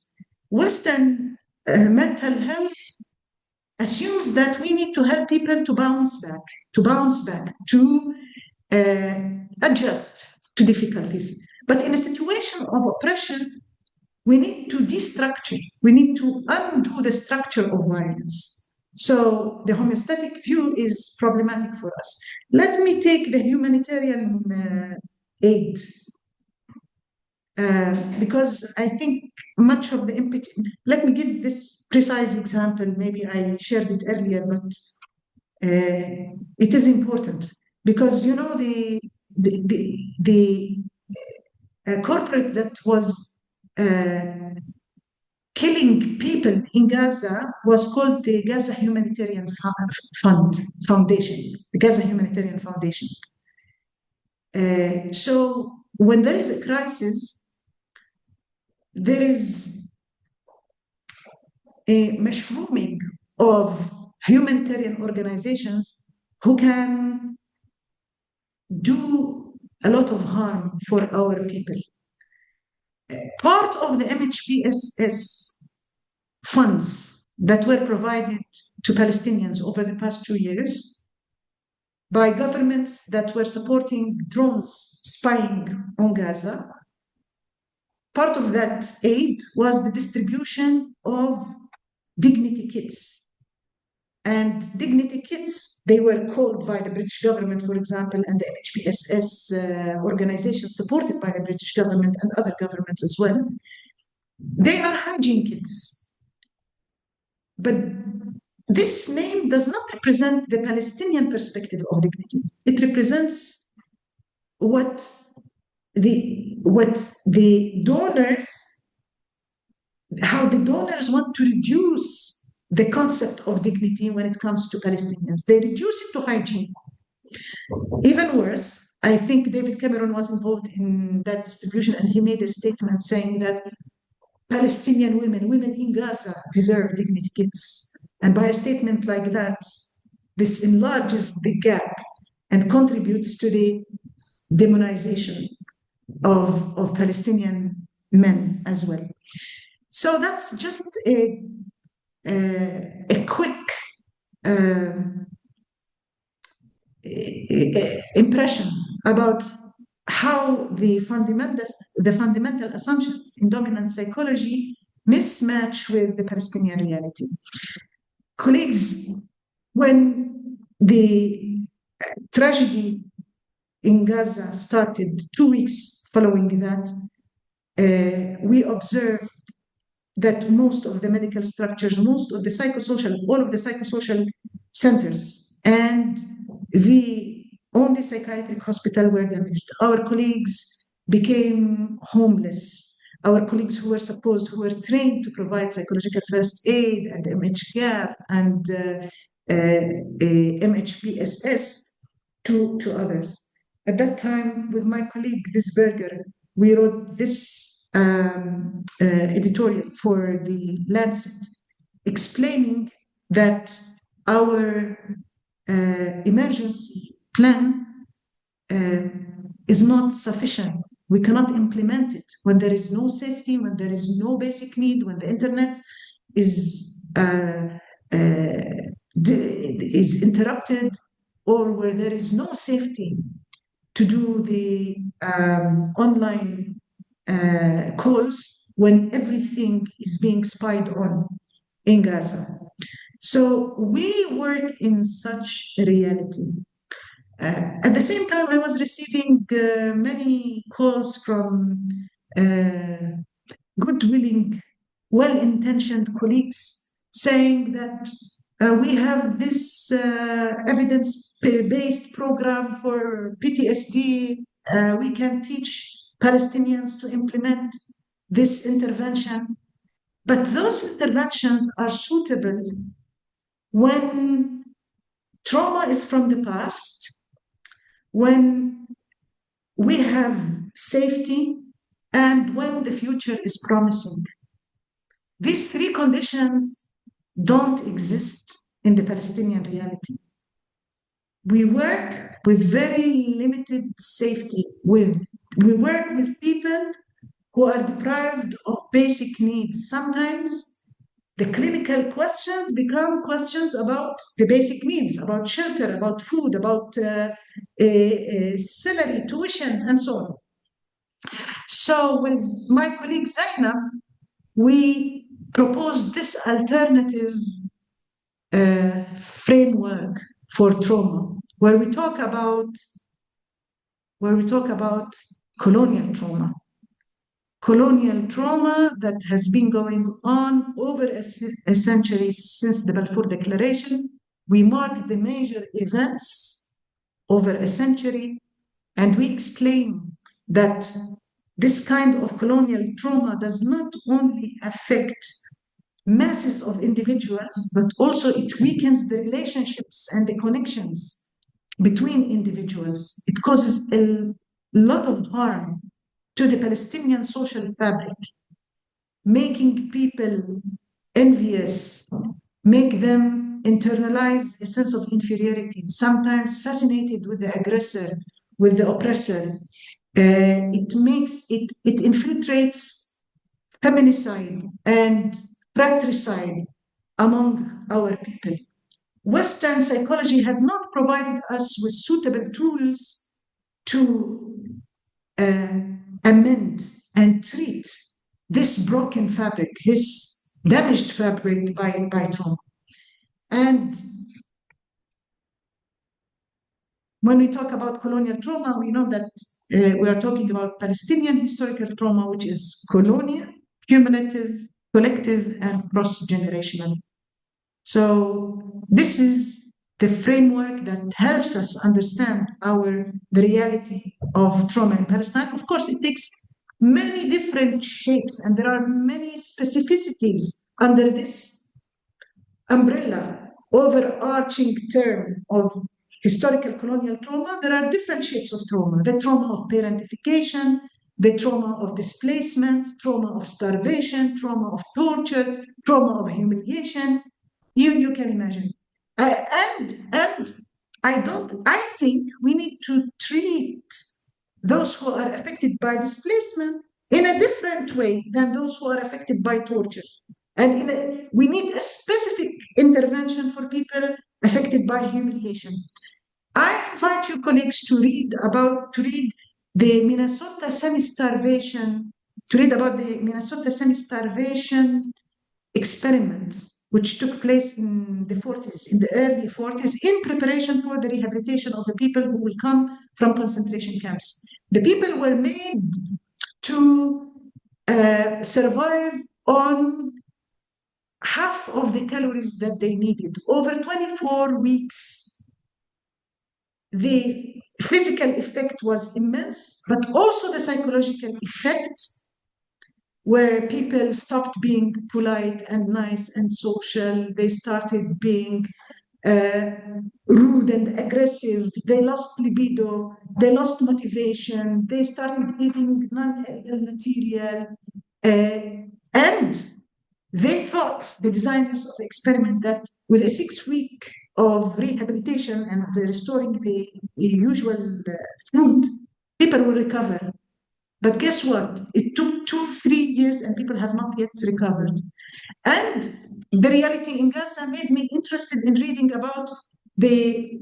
Western mental health assumes that we need to help people to bounce back, to adjust to difficulties. But in a situation of oppression, we need to destructure, we need to undo the structure of violence. So the homeostatic view is problematic for us. Let me take the humanitarian aid, because I think much of the empathy, let me give this precise example, maybe I shared it earlier, but it is important because, you know, the corporate that was killing people in Gaza was called the Gaza Humanitarian Foundation, the Gaza Humanitarian Foundation. So when there is a crisis, there is a mushrooming of humanitarian organizations who can do a lot of harm for our people. Part of the MHPSS funds that were provided to Palestinians over the past 2 years by governments that were supporting drones spying on Gaza, part of that aid was the distribution of dignity kits. And dignity kits, they were called by the British government, for example, and the MHPSS organizations supported by the British government and other governments as well. They are hygiene kits. But this name does not represent the Palestinian perspective of dignity. It represents what the donors, how the donors want to reduce the concept of dignity when it comes to Palestinians. They reduce it to hygiene. Even worse, I think David Cameron was involved in that distribution, and he made a statement saying that Palestinian women in Gaza deserve dignity kits. And by a statement like that, this enlarges the gap and contributes to the demonization of Palestinian men as well. So that's just a quick impression about how the fundamental assumptions in dominant psychology mismatch with the Palestinian reality. Colleagues, when the tragedy in Gaza started 2 weeks following that, we observed that most of the medical structures, most of the psychosocial, all of the psychosocial centers and the only psychiatric hospital were damaged. Our colleagues became homeless. Our colleagues who were trained to provide psychological first aid and MHCAR and MHPSS to others. At that time, with my colleague, Visberger, we wrote this editorial for the Lancet, explaining that our emergency plan is not sufficient. We cannot implement it when there is no safety, when there is no basic need, when the internet is interrupted, or where there is no safety to do the online calls when everything is being spied on in Gaza. So we work in such a reality. At the same time, I was receiving many calls from good-willing, well-intentioned colleagues saying that we have this evidence-based program for PTSD. We can teach Palestinians to implement this intervention. But those interventions are suitable when trauma is from the past, when we have safety, and when the future is promising. These three conditions don't exist in the Palestinian reality. We work with very limited safety. We work with people who are deprived of basic needs. Sometimes the clinical questions become questions about the basic needs, about shelter, about food, about salary, tuition, and so on. So with my colleague Zainab, we proposed this alternative framework for trauma, where we talk about colonial trauma. Colonial trauma that has been going on over a century since the Balfour Declaration. We mark the major events over a century, and we explain that this kind of colonial trauma does not only affect masses of individuals, but also it weakens the relationships and the connections between individuals. It causes a lot of harm to the Palestinian social fabric, making people envious, make them internalize a sense of inferiority, sometimes fascinated with the aggressor, with the oppressor. It infiltrates feminicide and fratricide among our people. Western psychology has not provided us with suitable tools to amend and treat this broken fabric, this damaged fabric by trauma. And when we talk about colonial trauma, we know that we are talking about Palestinian historical trauma, which is colonial, cumulative, collective, and cross-generational. So this is the framework that helps us understand the reality of trauma in Palestine. Of course, it takes many different shapes, and there are many specificities under this umbrella, overarching term of historical colonial trauma. There are different shapes of trauma: the trauma of parentification, the trauma of displacement, trauma of starvation, trauma of torture, trauma of humiliation. You can imagine. And I think we need to treat those who are affected by displacement in a different way than those who are affected by torture. And we need a specific intervention for people affected by humiliation. I invite you colleagues to read the Minnesota semi-starvation, experiment, which took place in the 40s, in the early 40s, in preparation for the rehabilitation of the people who will come from concentration camps. The people were made to survive on half of the calories that they needed. Over 24 weeks, the physical effect was immense, but also the psychological effect, where people stopped being polite and nice and social. They started being rude and aggressive. They lost libido. They lost motivation. They started eating non-edible material. And they thought, the designers of the experiment, that with a 6-week of rehabilitation and restoring the usual food, people will recover. But guess what? It took 2-3 years and people have not yet recovered. And the reality in Gaza made me interested in reading about the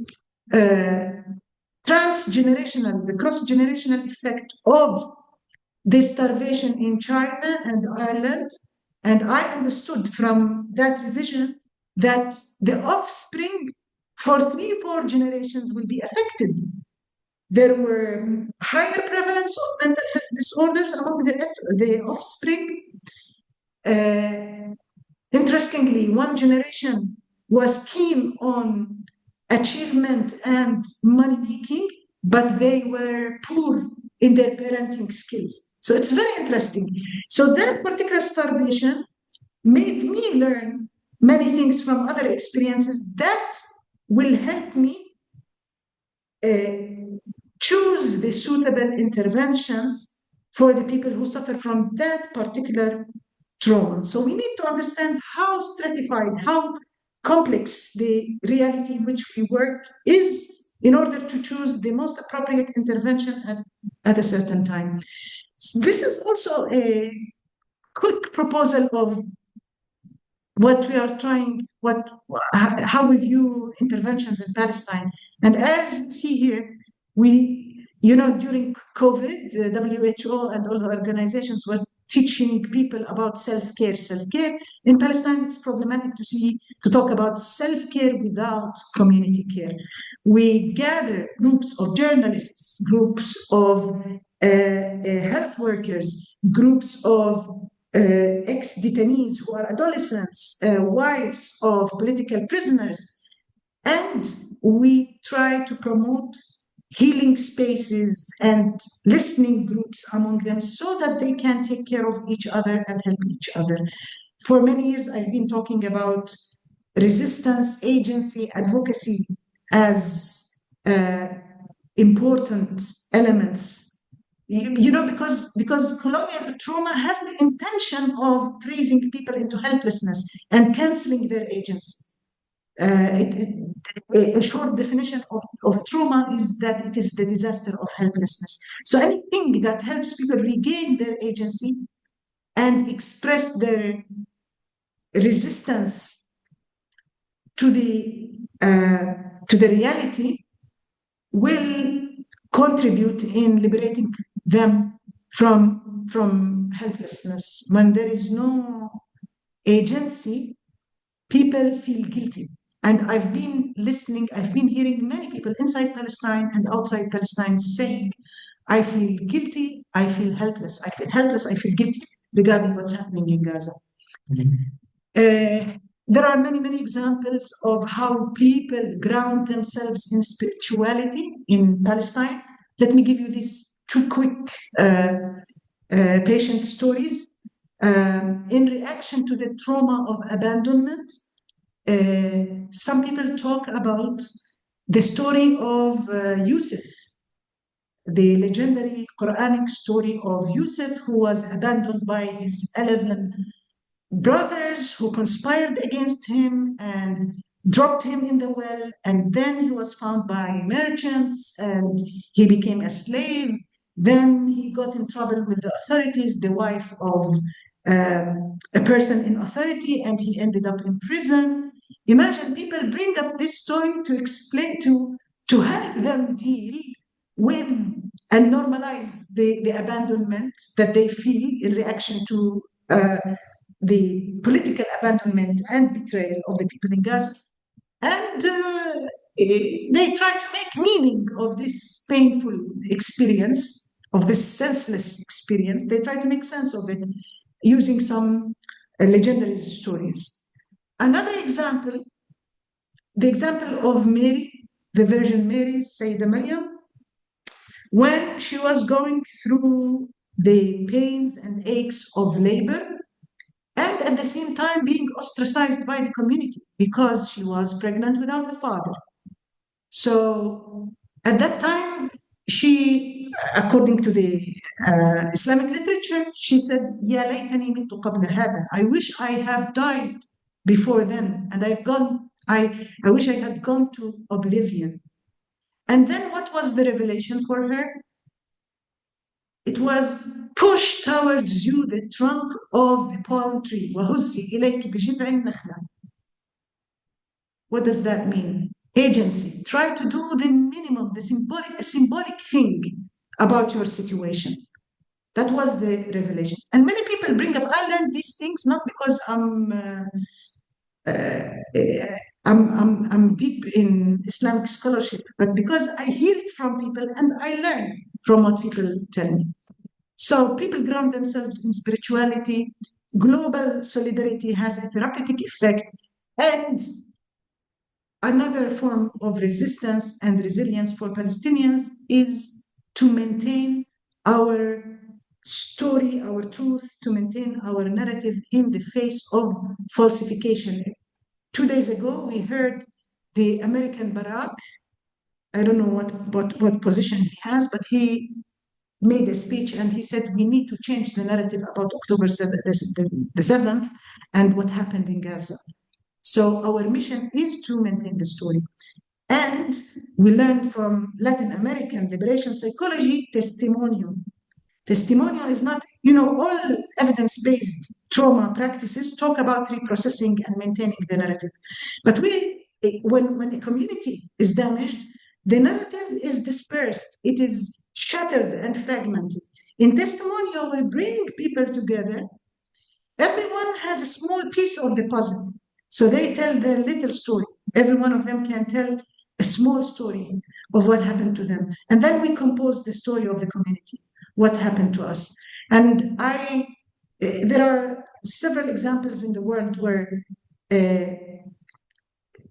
transgenerational, the cross-generational effect of the starvation in China and Ireland. And I understood from that revision that the offspring for 3-4 generations will be affected. There were higher prevalence of mental health disorders among the offspring. Interestingly, one generation was keen on achievement and money making, but they were poor in their parenting skills. So it's very interesting. So that particular starvation made me learn many things from other experiences that will help me choose the suitable interventions for the people who suffer from that particular trauma. So we need to understand how stratified, how complex the reality in which we work is in order to choose the most appropriate intervention at a certain time. This is also a quick proposal of what we are trying, how we view interventions in Palestine. And as you see here, during COVID, the WHO and all the organizations were teaching people about self-care. Self-care in Palestine, it's problematic to talk about self-care without community care. We gather groups of journalists, groups of health workers, groups of ex-detainees who are adolescents, wives of political prisoners, and we try to promote healing spaces and listening groups among them so that they can take care of each other and help each other. For many years, I've been talking about resistance, agency, advocacy as important elements. Because colonial trauma has the intention of freezing people into helplessness and canceling their agency. A short definition of trauma is that it is the disaster of helplessness. So anything that helps people regain their agency and express their resistance to the reality will contribute in liberating them from helplessness. When there is no agency, people feel guilty. And I've been hearing many people inside Palestine and outside Palestine saying, I feel guilty, I feel helpless, I feel helpless, I feel guilty regarding what's happening in Gaza. There are many, many examples of how people ground themselves in spirituality in Palestine. Let me give you these 2 quick patient stories. In reaction to the trauma of abandonment, some people talk about the story of Yusuf, the legendary Quranic story of Yusuf, who was abandoned by his 11 brothers who conspired against him and dropped him in the well, and then he was found by merchants and he became a slave. Then he got in trouble with the authorities, the wife of a person in authority, and he ended up in prison. Imagine people bring up this story to explain, to help them deal with and normalize the abandonment that they feel in reaction to the political abandonment and betrayal of the people in Gaza. And they try to make meaning of this painful experience, of this senseless experience. They try to make sense of it using some legendary stories. Another example, the example of Mary, the Virgin Mary, Sayyida Maryam, when she was going through the pains and aches of labor, and at the same time being ostracized by the community because she was pregnant without a father. So at that time, she, according to the Islamic literature, she said, "Ya laytani mittu qabla hada." I wish I have died before then, and I wish I had gone to oblivion. And then what was the revelation for her? It was push towards you the trunk of the palm tree. وَهُزِّي إِلَيْكِ بِجِذْعِ النَّخْلَةِ. What does that mean? Agency. Try to do the minimum, the symbolic thing about your situation. That was the revelation. And many people bring up, I learned these things not because I'm deep in Islamic scholarship, but because I hear it from people and I learn from what people tell me. So people ground themselves in spirituality. Global solidarity has a therapeutic effect. And another form of resistance and resilience for Palestinians is to maintain our story, our truth, to maintain our narrative in the face of falsification. 2 days ago, we heard the American Barack. I don't know what position he has, but he made a speech and he said, we need to change the narrative about October 7th and what happened in Gaza. So our mission is to maintain the story. And we learn from Latin American liberation psychology, testimonial. Testimonial is not, all evidence-based trauma practices talk about reprocessing and maintaining the narrative. But when a community is damaged, the narrative is dispersed. It is shattered and fragmented. In testimonial, we bring people together. Everyone has a small piece of the puzzle. So they tell their little story. Every one of them can tell a small story of what happened to them. And then we compose the story of the community, what happened to us. And there are several examples in the world where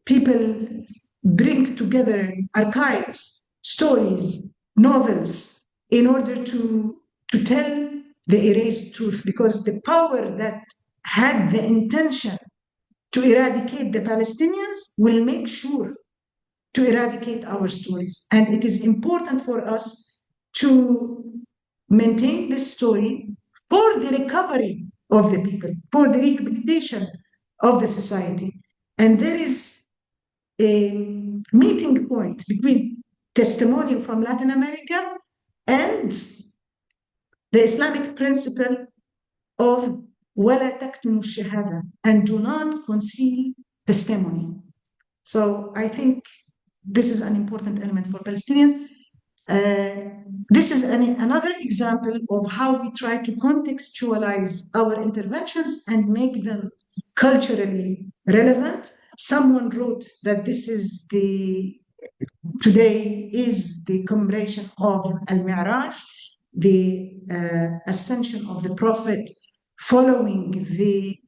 people bring together archives, stories, novels, in order to tell the erased truth, because the power that had the intention to eradicate the Palestinians will make sure to eradicate our stories. And it is important for us to maintain this story for the recovery of the people, for the rehabilitation of the society. And there is a meeting point between testimonial from Latin America and the Islamic principle of وَلَا تَكْتُمُوا الشَّهَادَةَ, and do not conceal testimony. So I think this is an important element for Palestinians. This is another example of how we try to contextualize our interventions and make them culturally relevant. Someone wrote that today is the commemoration of Al-Mi'raj, the ascension of the Prophet following the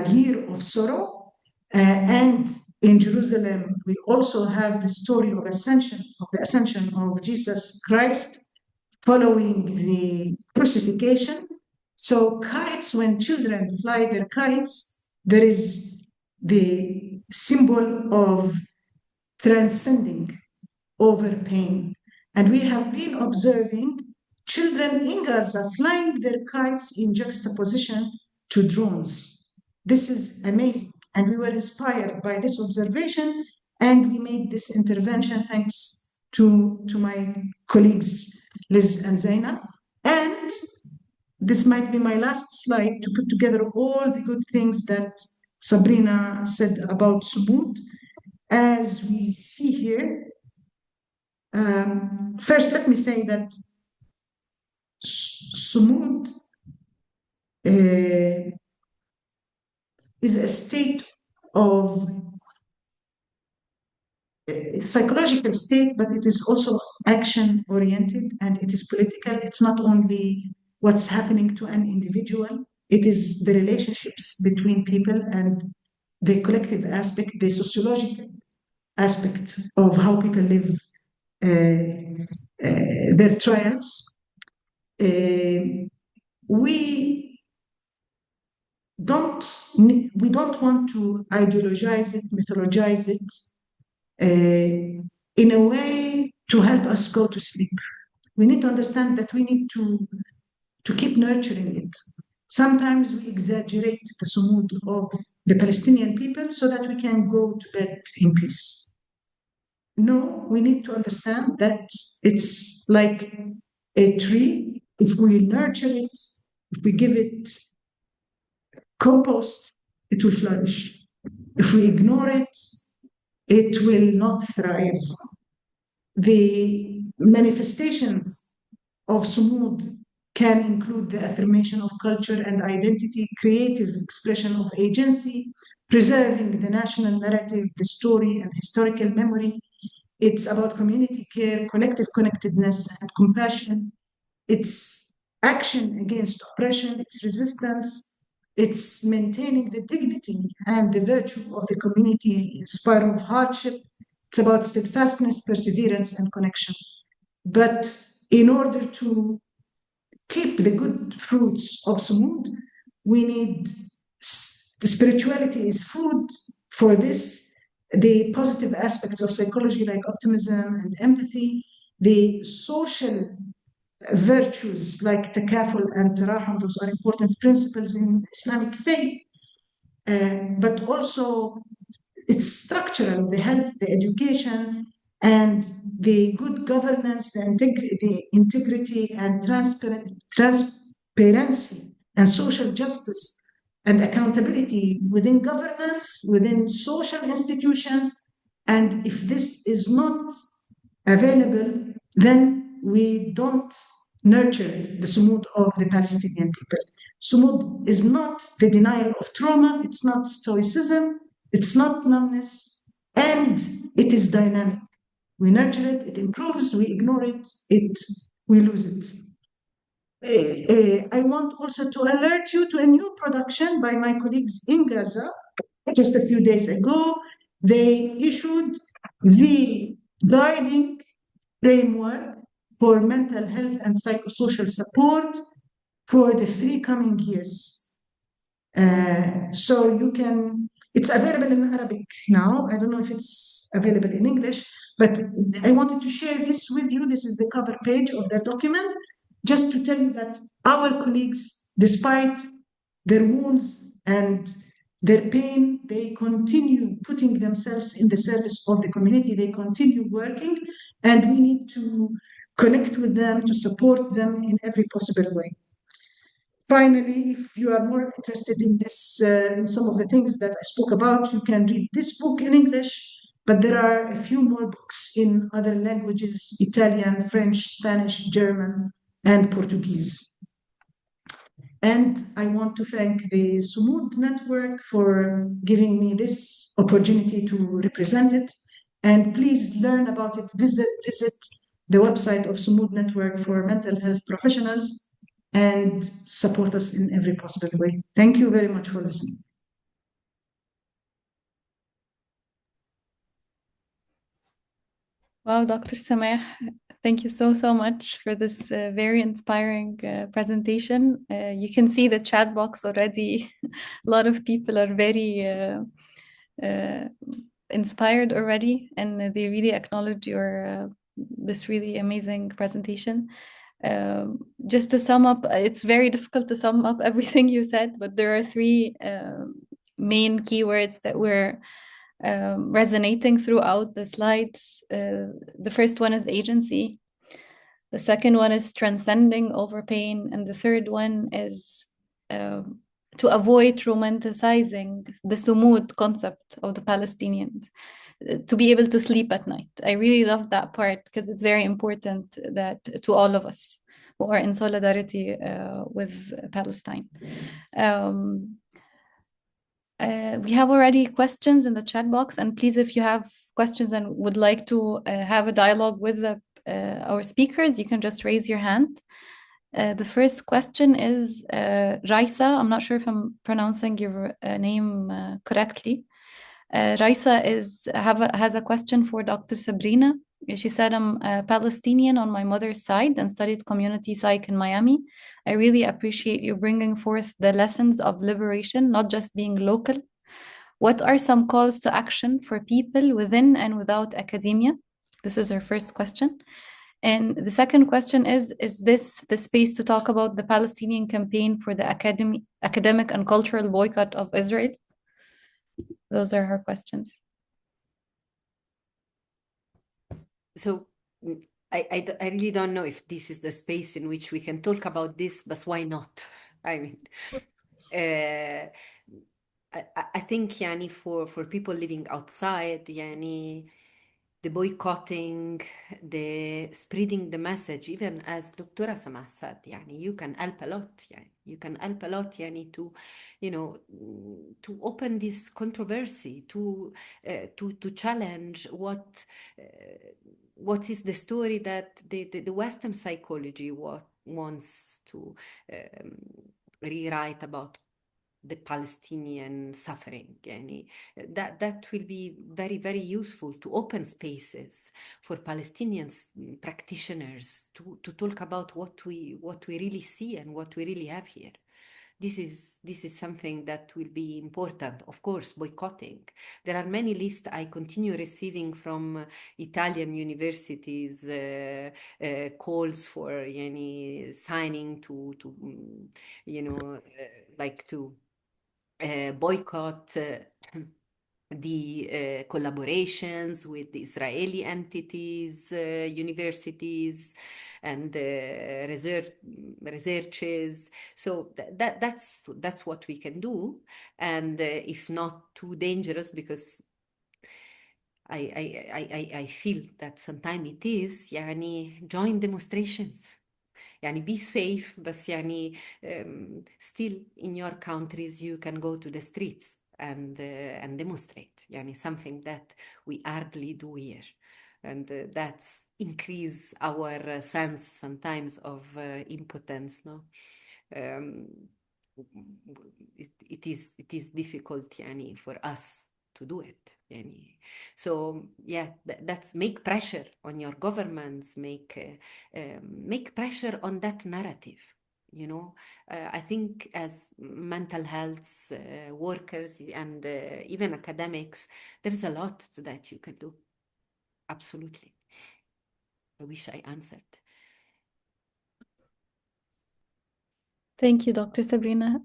year of sorrow. And in Jerusalem, we also have the story of the ascension of Jesus Christ following the crucifixion. So kites, when children fly their kites, there is the symbol of transcending over pain. And we have been observing children in Gaza flying their kites in juxtaposition to drones. This is amazing. And we were inspired by this observation, and we made this intervention thanks to my colleagues, Liz and Zaina. And this might be my last slide to put together all the good things that Sabrina said about Sumud. As we see here, first, let me say that Sumud is a state of psychological state, but it is also action oriented and it is political. It's not only what's happening to an individual, it is the relationships between people and the collective aspect, the sociological aspect of how people live their trials. We don't want to ideologize it, mythologize it, in a way to help us go to sleep. We need to understand that we need to keep nurturing it. Sometimes we exaggerate the sumud of the Palestinian people so that we can go to bed in peace. No, we need to understand that it's like a tree. If we nurture it, if we give it compost, it will flourish. If we ignore it, it will not thrive. The manifestations of Sumud can include the affirmation of culture and identity, creative expression of agency, preserving the national narrative, the story, and historical memory. It's about community care, collective connectedness, and compassion. It's action against oppression, it's resistance, it's maintaining the dignity and the virtue of the community in spite of hardship. It's about steadfastness, perseverance, and connection. But in order to keep the good fruits of Sumud, we need spirituality is food for this, the positive aspects of psychology like optimism and empathy, the social virtues like takaful and tarahum, those are important principles in Islamic faith, but also it's structural, the health, the education, and the good governance, the integrity and transparency and social justice and accountability within governance, within social institutions. And if this is not available, then we don't nurture the sumud of the Palestinian people. Sumud is not the denial of trauma, it's not stoicism, it's not numbness, and it is dynamic. We nurture it, it improves, we ignore it, we lose it. I want also to alert you to a new production by my colleagues in Gaza. Just a few days ago, they issued the guiding framework for mental health and psychosocial support for the 3 coming years. So you can, it's available in Arabic now. I don't know if it's available in English, but I wanted to share this with you. This is the cover page of their document, just to tell you that our colleagues, despite their wounds and their pain, they continue putting themselves in the service of the community. They continue working, and we need to connect with them, to support them in every possible way. Finally, if you are more interested in this, in some of the things that I spoke about, you can read this book in English, but there are a few more books in other languages: Italian, French, Spanish, German, and Portuguese. And I want to thank the Sumud Network for giving me this opportunity to represent it. And please learn about it. Visit the website of Sumud Network for mental health professionals and support us in every possible way. Thank you very much for listening. Wow, Dr. Samah, thank you so much for this very inspiring presentation. You can see the chat box already. A lot of people are very inspired already, and they really acknowledge your this really amazing presentation. Just to sum up, it's very difficult to sum up everything you said, but there are 3 main keywords that were resonating throughout the slides. The first one is agency. The second one is transcending over pain. And the third one is to avoid romanticizing the sumud concept of the Palestinians, to be able to sleep at night. I really love that part because it's very important that to all of us who are in solidarity with Palestine. We have already questions in the chat box, and please, if you have questions and would like to have a dialogue with our speakers, you can just raise your hand. The first question is Raisa. I'm not sure if I'm pronouncing your name correctly. Raisa has a question for Dr. Sabrina. She said, I'm a Palestinian on my mother's side and studied community psych in Miami. I really appreciate you bringing forth the lessons of liberation, not just being local. What are some calls to action for people within and without academia? This is her first question. And the second question is this the space to talk about the Palestinian campaign for the academic and cultural boycott of Israel? Those are her questions. So I really don't know if this is the space in which we can talk about this, but why not? I mean, I think yani for people living outside, yani the boycotting, the spreading the message, even as Dr. Samah said, yani you can help a lot. Yani you can help a lot, yani to, you know, to open this controversy, to challenge what is the story that the Western psychology wants to rewrite about the Palestinian suffering. Yani that will be very, very useful to open spaces for Palestinian practitioners to talk about what we really see and what we really have here. This is something that will be important. Of course, boycotting. There are many lists I continue receiving from Italian universities, calls for yani signing to you know like to boycott the collaborations with the Israeli entities, universities, and researches. So that's what we can do, and if not too dangerous, because I feel that sometimes it is. يعني join demonstrations. يعني be safe, بس يعني still in your countries you can go to the streets and demonstrate. يعني something that we hardly do here, and that's increase our sense sometimes of impotence. No, it is difficult يعني for us to do it. يعني. So yeah, that's make pressure on your governments, make pressure on that narrative. You know, I think as mental health workers and even academics, there's a lot that you can do. Absolutely. I wish I answered. Thank you, Dr. Sabrina.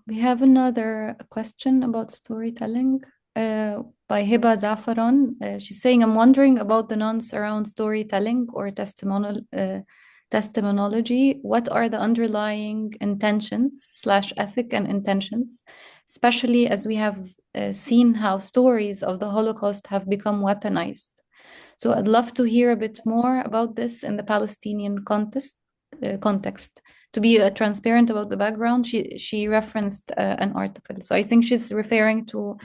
We have another question about storytelling by Hiba Zafaron. She's saying, I'm wondering about the nonce around storytelling or testimoniology. What are the underlying intentions / ethic and intentions, especially as we have seen how stories of the Holocaust have become weaponized? So I'd love to hear a bit more about this in the Palestinian context. To be transparent about the background, she referenced an article. So I think she's referring to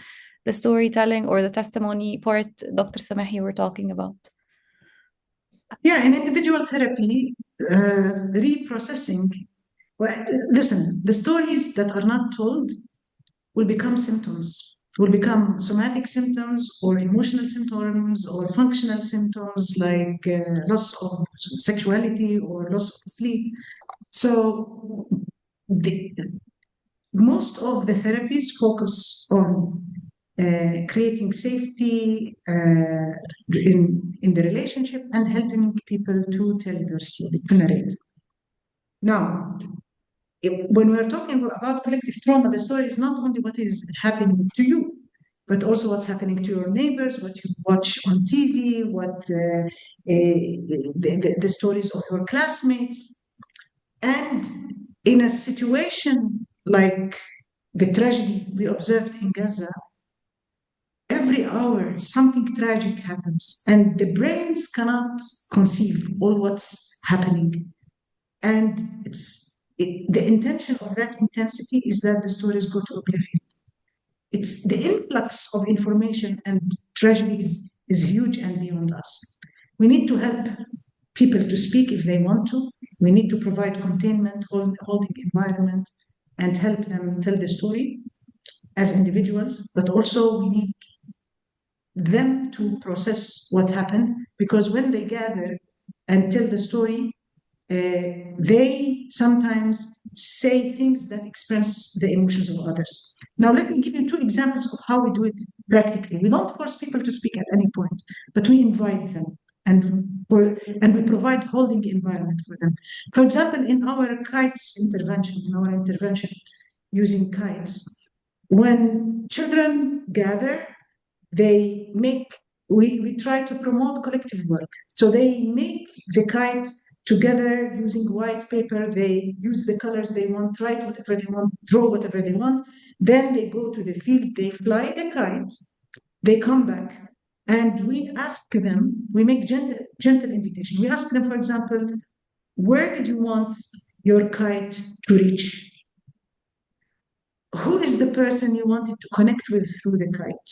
the storytelling or the testimony part, Dr. Samah, you were talking about. Yeah, in individual therapy, reprocessing. Well, listen, the stories that are not told will become symptoms, will become somatic symptoms or emotional symptoms or functional symptoms like loss of sexuality or loss of sleep. So most of the therapies focus on creating safety in the relationship and helping people to tell their story, to narrate. Now, when we're talking about collective trauma, the story is not only what is happening to you, but also what's happening to your neighbors, what you watch on TV, the stories of your classmates. And in a situation like the tragedy we observed in Gaza, every hour something tragic happens, and the brains cannot conceive all what's happening. And the intention of that intensity is that the stories go to oblivion. it's the influx of information and tragedies is huge and beyond us. We need to help people to speak if they want to. We need to provide containment, holding environment, and help them tell the story as individuals, but also we need them to process what happened, because when they gather and tell the story, they sometimes say things that express the emotions of others. Now, let me give you two examples of how we do it practically. We don't force people to speak at any point, but we invite them and we provide holding environment for them. For example, in our kites intervention, using kites, when children gather, we try to promote collective work. So they make the kite together using white paper. They use the colors they want, write whatever they want, draw whatever they want. Then they go to the field, they fly the kite, they come back, and we ask them, we make gentle invitation. We ask them, for example, where did you want your kite to reach? Who is the person you wanted to connect with through the kite?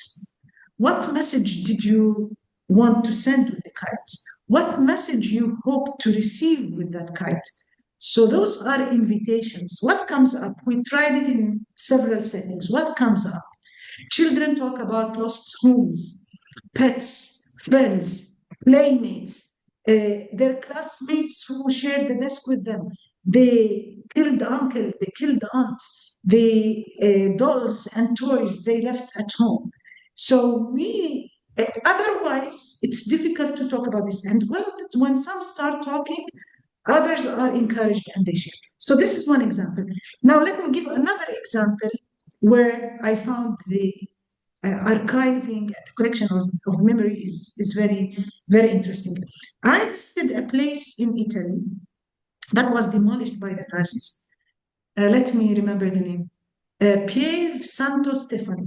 What message did you want to send with the kite? What message you hope to receive with that kite? So those are invitations. What comes up? We tried it in several settings. What comes up? Children talk about lost homes, pets, friends, playmates, their classmates who shared the desk with them. They killed uncle, they killed aunt, the dolls and toys they left at home. So otherwise, it's difficult to talk about this. And when some start talking, others are encouraged and they share. So this is one example. Now, let me give another example where I found the archiving and the collection of memory is very, very interesting. I visited a place in Italy that was demolished by the Nazis. Let me remember the name. Pieve Santo Stefano.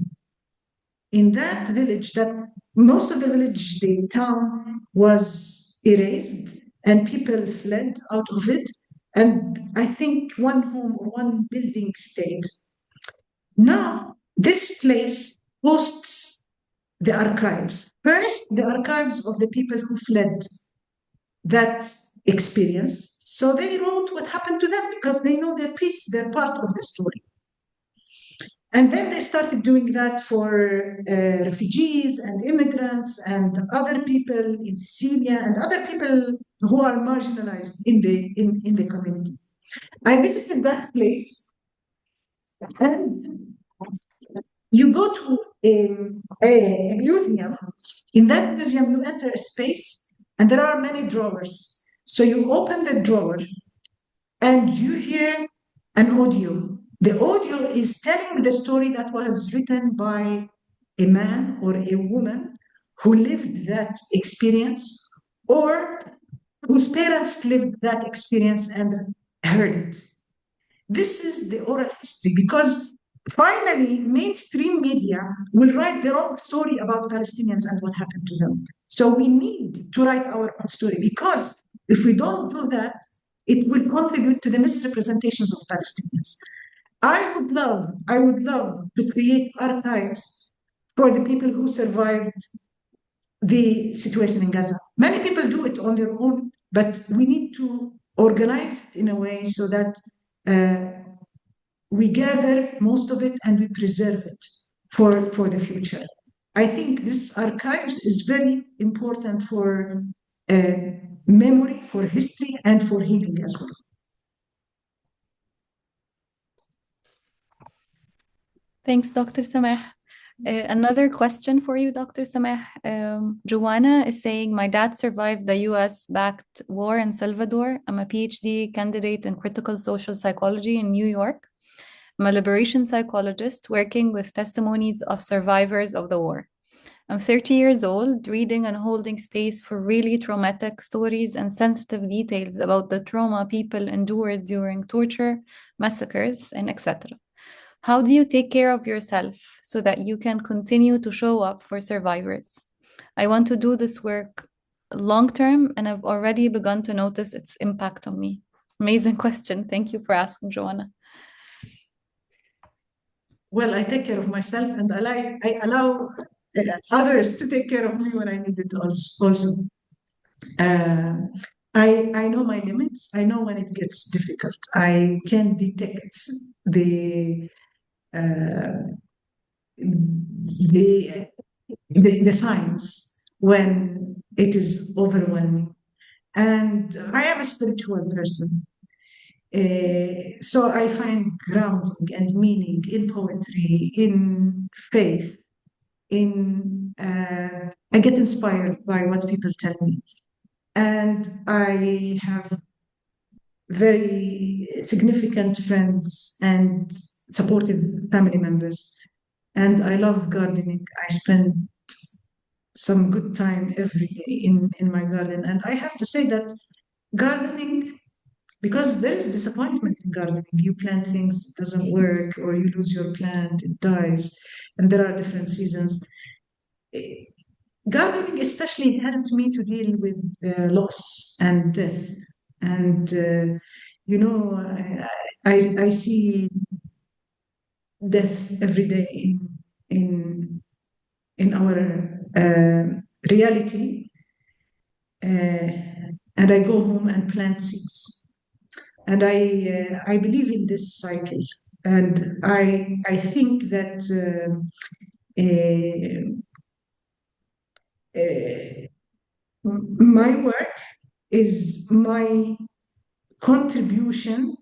In that village, that most of the village, the town was erased and people fled out of it. And I think one home or one building stayed. Now, this place hosts the archives. First, the archives of the people who fled that experience. So they wrote what happened to them because they know their piece, they're part of the story. And then they started doing that for refugees and immigrants and other people in Sicilia and other people who are marginalized in the community. I visited that place, and you go to a museum. In that museum, you enter a space, and there are many drawers. So you open the drawer, and you hear an audio. The audio is telling the story that was written by a man or a woman who lived that experience or whose parents lived that experience and heard it. This is the oral history, because finally mainstream media will write their own story about Palestinians and what happened to them. So we need to write our own story, because if we don't do that, it will contribute to the misrepresentations of Palestinians. I would love to create archives for the people who survived the situation in Gaza. Many people do it on their own, but we need to organize it in a way so that we gather most of it and we preserve it for the future. I think this archives is very important for memory, for history, and for healing as well. Thanks, Dr. Samah. Another question for you, Dr. Samah. Joanna is saying, my dad survived the US-backed war in Salvador. I'm a PhD candidate in critical social psychology in New York. I'm a liberation psychologist working with testimonies of survivors of the war. I'm 30 years old, reading and holding space for really traumatic stories and sensitive details about the trauma people endured during torture, massacres, and etc. How do you take care of yourself so that you can continue to show up for survivors? I want to do this work long term, and I've already begun to notice its impact on me. Amazing question. Thank you for asking, Joanna. well, I take care of myself, and I allow others to take care of me when I need it also. Uh, I know my limits. I know when it gets difficult. I can detect the uh, the the signs when it is overwhelming. And I am a spiritual person. So I find grounding and meaning in poetry, in faith, I get inspired by what people tell me. And I have very significant friends and supportive family members. And I love gardening. I spend some good time every day in my garden. And I have to say that gardening, because there is disappointment in gardening. You plant things, it doesn't work, or you lose your plant, it dies, and there are different seasons. Gardening especially helped me to deal with loss and death. And, you know, I see death every day in our reality. And I go home and plant seeds. And I believe in this cycle. And I think that my work is my contribution,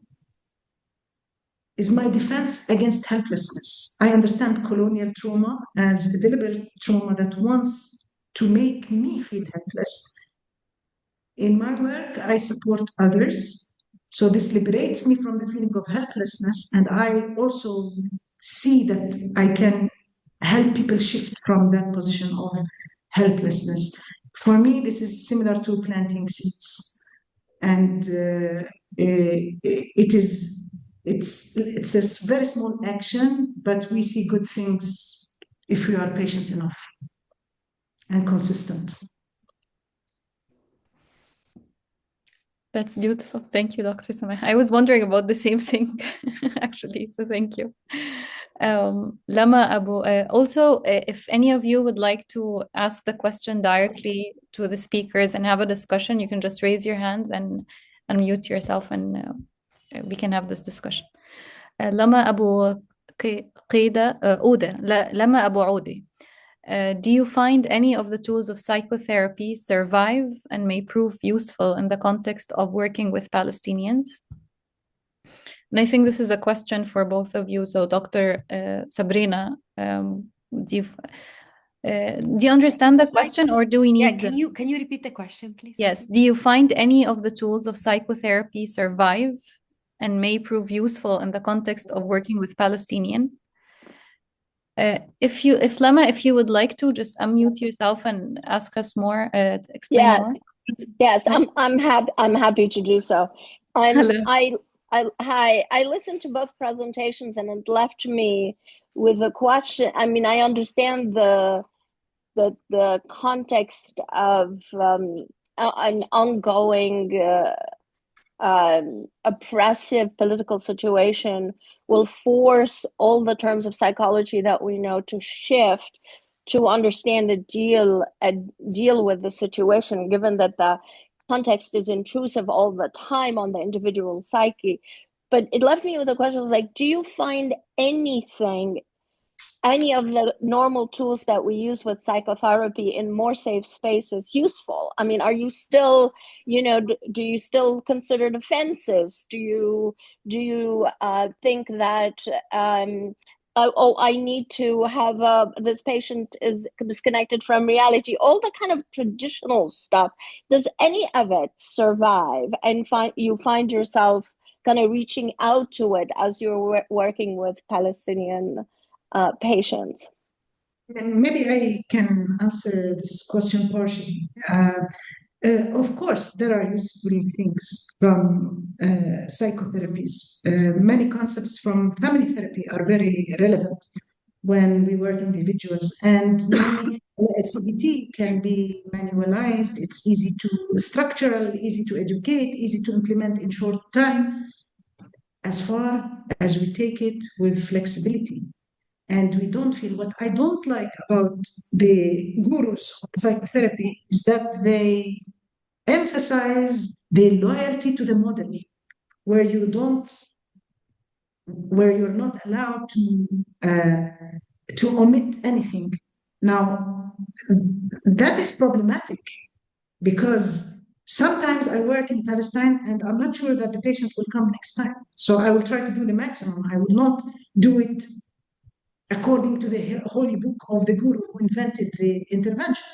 is my defense against helplessness. I understand colonial trauma as a deliberate trauma that wants to make me feel helpless. In my work, I support others. So this liberates me from the feeling of helplessness. And I also see that I can help people shift from that position of helplessness. For me, this is similar to planting seeds. And it's a very small action, but we see good things if we are patient enough and consistent. That's beautiful. Thank you, Dr. Samah. I was wondering about the same thing, actually, so thank you. Lama Abu, also, if any of you would like to ask the question directly to the speakers and have a discussion, you can just raise your hands and unmute yourself, and we can have this discussion. Lama Abu Qida, Lama Abu Audi. Do you find any of the tools of psychotherapy survive and may prove useful in the context of working with Palestinians? And I think this is a question for both of you. So, Dr. Sabrina, do you understand the question, or do we need? Yeah, can you repeat the question, please? Yes. Do you find any of the tools of psychotherapy survive and may prove useful in the context of working with Palestinian? If Lama, if you would like to just unmute yourself and ask us more, explain more. Yes, I'm happy to do so. Hello. I listened to both presentations, and it left me with a question. I mean, I understand the context of an ongoing oppressive political situation will force all the terms of psychology that we know to shift to understand and deal with the situation, given that the context is intrusive all the time on the individual psyche. But it left me with a question like, do you find any of the normal tools that we use with psychotherapy in more safe spaces useful? I mean, are you still, do you still consider offenses? Do you think that, I need to have this patient is disconnected from reality, all the kind of traditional stuff? Does any of it survive, and you find yourself kind of reaching out to it as you're working with Palestinian patients? Maybe I can answer this question partially. Of course, there are useful things from psychotherapies. Many concepts from family therapy are very relevant when we work individuals, and many CBT can be manualized. It's easy to structural, easy to educate, easy to implement in short time, as far as we take it with flexibility. and we don't feel. What I don't like about the gurus of psychotherapy is that they emphasize the loyalty to the model, where you don't, where you're not allowed to omit anything. Now, that is problematic because sometimes I work in Palestine and I'm not sure that the patient will come next time. So I will try to do the maximum. I will not do it according to the holy book of the guru who invented the intervention.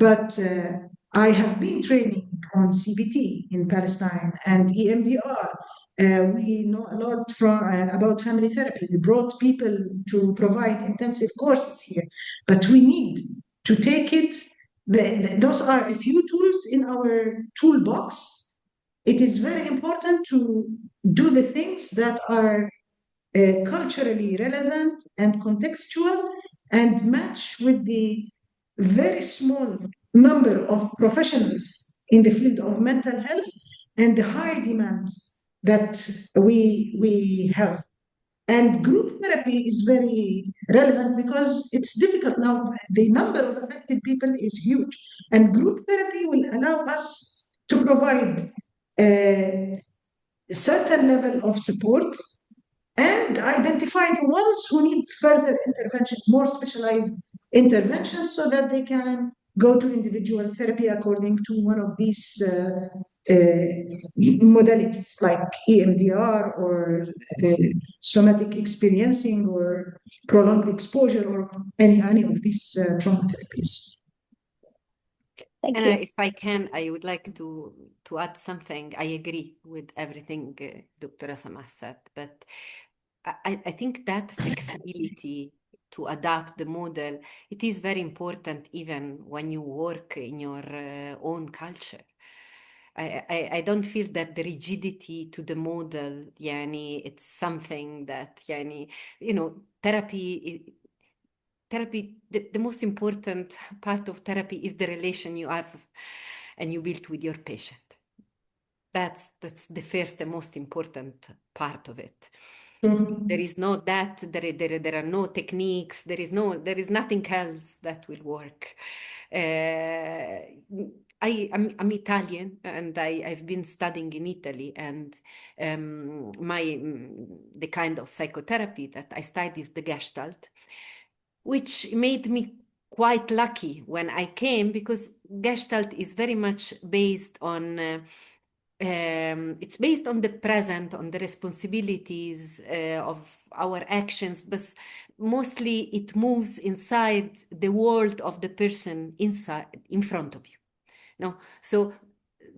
But I have been training on CBT in Palestine and EMDR. We know a lot about family therapy. We brought people to provide intensive courses here, but we need to take it. Those are a few tools in our toolbox. It is very important to do the things that are culturally relevant and contextual and match with the very small number of professionals in the field of mental health and the high demand that we have. And group therapy is very relevant because it's difficult now. The number of affected people is huge, and group therapy will allow us to provide a certain level of support and identify the ones who need further intervention, more specialized interventions, so that they can go to individual therapy according to one of these modalities like EMDR or somatic experiencing or prolonged exposure or any of these trauma therapies. Thank And you. if I can, I would like to add something. I agree with everything Dr. Samah said, but I think that flexibility to adapt the model, it is very important even when you work in your own culture. I don't feel that the rigidity to the model, yani, it's something that, yani, therapy, the most important part of therapy is the relation you have and you build with your patient. That's the first and most important part of it. There is no that, there are no techniques, there is nothing else that will work. I'm Italian and I've been studying in Italy, and the kind of psychotherapy that I studied is the Gestalt, which made me quite lucky when I came, because Gestalt is very much based on it's based on the present, on the responsibilities of our actions, but mostly it moves inside the world of the person in front of you. No, so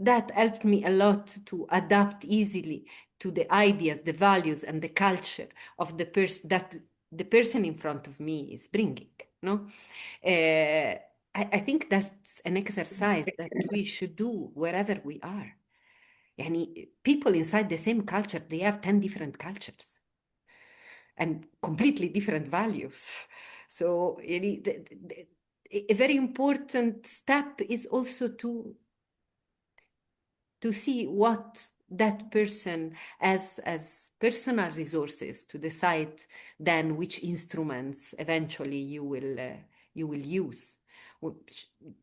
that helped me a lot to adapt easily to the ideas, the values, and the culture of the person that the person in front of me is bringing. No, I think that's an exercise that we should do wherever we are. Yani, people inside the same culture, they have 10 different cultures and completely different values. So a very important step is also to see what that person has as personal resources to decide then which instruments eventually you will use.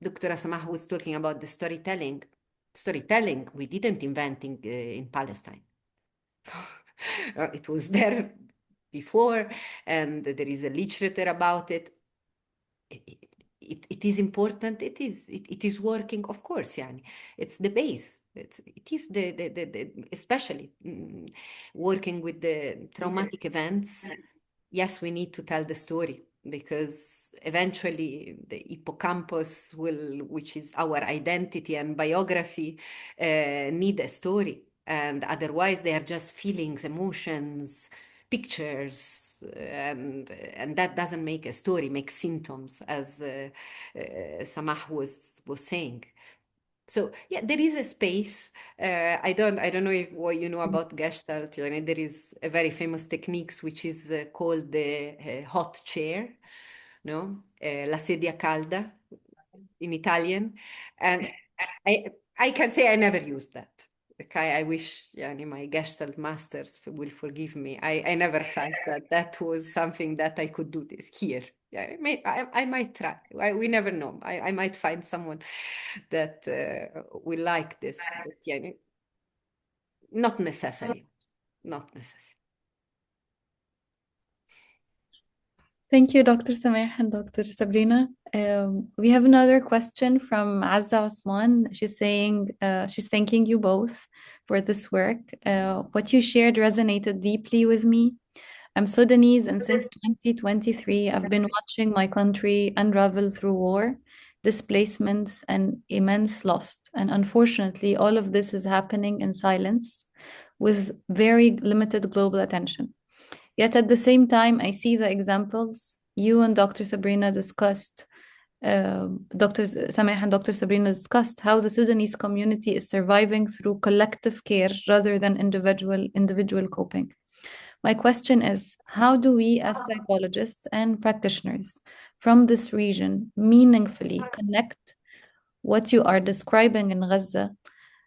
Dr. Samah was talking about the storytelling. Storytelling, we didn't invent in Palestine. It was there before, and there is a literature about it. It is important. It is working, of course. Yani, it's the base. It is the especially working with the traumatic events. Yes, we need to tell the story, because eventually the hippocampus which is our identity and biography, need a story, and otherwise they are just feelings, emotions, pictures, and that doesn't make a story, makes symptoms, as Samah was saying. So yeah, there is a space. I don't know if what you know about Gestalt. There is a very famous techniques which is called the hot chair, no, la sedia calda in Italian, and I can say I never used that. Kai, I wish my Gestalt masters will forgive me. I never thought that was something that I could do this here. Yeah, I might try. We never know. I might find someone that will like this, but not necessary. Not necessary. Thank you, Dr. Samah and Dr. Sabrina. We have another question from Azza Osman. She's saying, she's thanking you both for this work. What you shared resonated deeply with me. I'm Sudanese, and since 2023, I've been watching my country unravel through war, displacements, and immense loss. And unfortunately, all of this is happening in silence with very limited global attention. Yet at the same time, I see the examples you and Dr. Sabrina discussed. Dr. Samah and Dr. Sabrina discussed how the Sudanese community is surviving through collective care rather than individual coping. My question is, how do we as psychologists and practitioners from this region meaningfully connect what you are describing in Gaza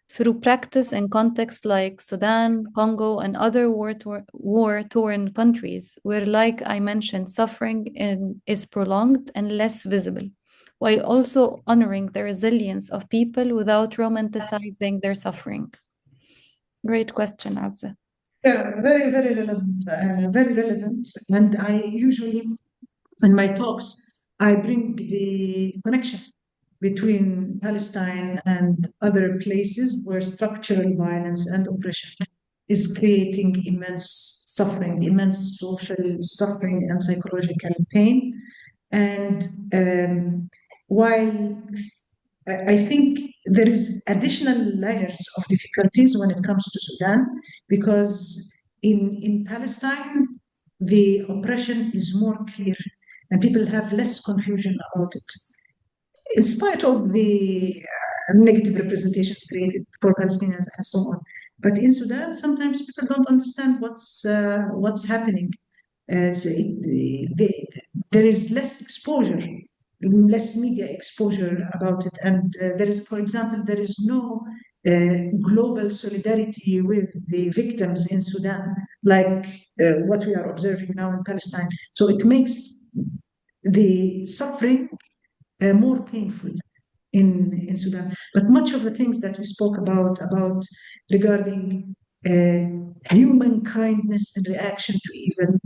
through practice in contexts like Sudan, Congo, and other war-torn countries where, like I mentioned, suffering is prolonged and less visible, while also honoring the resilience of people without romanticizing their suffering? Great question, Azza. Yeah, very, very relevant, very relevant. And I usually, in my talks, I bring the connection between Palestine and other places where structural violence and oppression is creating immense suffering, immense social suffering and psychological pain. And while I think there is additional layers of difficulties when it comes to Sudan, because in Palestine, the oppression is more clear and people have less confusion about it. In spite of the negative representations created for Palestinians and so on. But in Sudan, sometimes people don't understand what's happening. So there is less exposure, less media exposure about it. And there is, for example, there is no global solidarity with the victims in Sudan, like what we are observing now in Palestine. So it makes the suffering more painful in Sudan. But much of the things that we spoke about regarding human kindness in reaction to evil,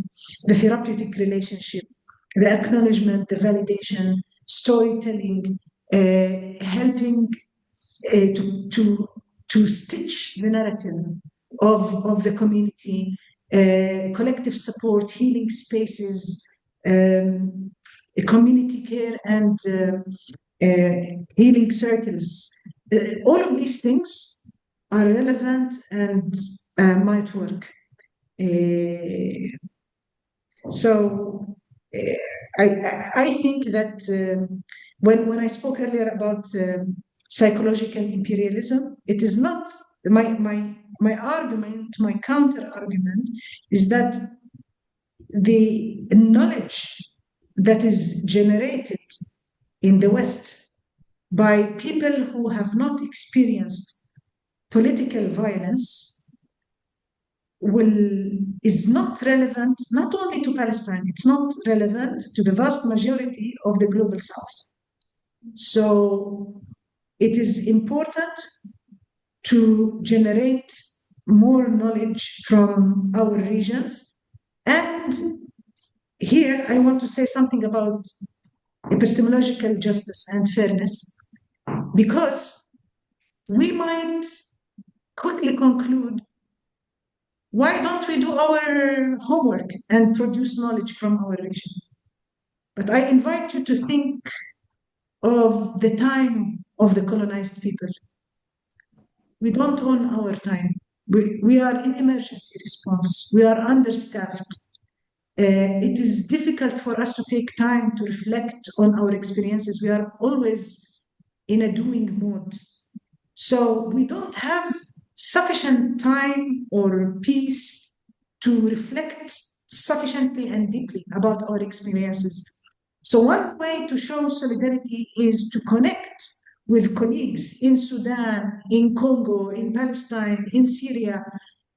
the therapeutic relationship, the acknowledgement, the validation, storytelling, helping to stitch the narrative of the community, collective support, healing spaces, community care, and healing circles. All of these things are relevant and might work. So I think that when I spoke earlier about psychological imperialism, it is not my argument, my counter argument is that the knowledge that is generated in the West by people who have not experienced political violence is not relevant not only to Palestine, it's not relevant to the vast majority of the global South. So it is important to generate more knowledge from our regions. And here I want to say something about epistemological justice and fairness, because we might quickly conclude, why don't we do our homework and produce knowledge from our region? But I invite you to think of the time of the colonized people. We don't own our time. We are in emergency response. We are understaffed. It is difficult for us to take time to reflect on our experiences. We are always in a doing mode. So we don't have sufficient time or peace to reflect sufficiently and deeply about our experiences. So one way to show solidarity is to connect with colleagues in Sudan, in Congo, in Palestine, in Syria,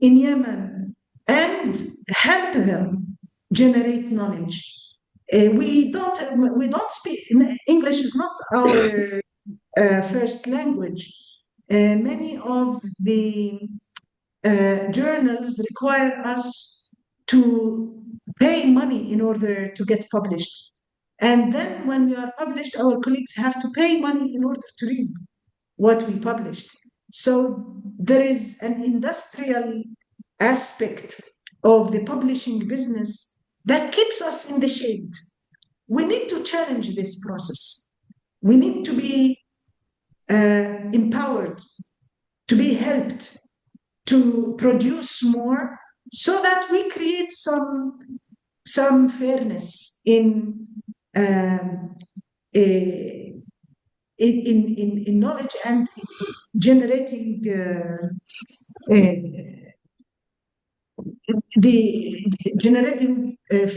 in Yemen, and help them generate knowledge. We don't speak, English is not our first language. Many of the journals require us to pay money in order to get published. And then when we are published, our colleagues have to pay money in order to read what we published. So there is an industrial aspect of the publishing business that keeps us in the shade. We need to challenge this process. We need to be empowered, to be helped to produce more so that we create some fairness in knowledge and generating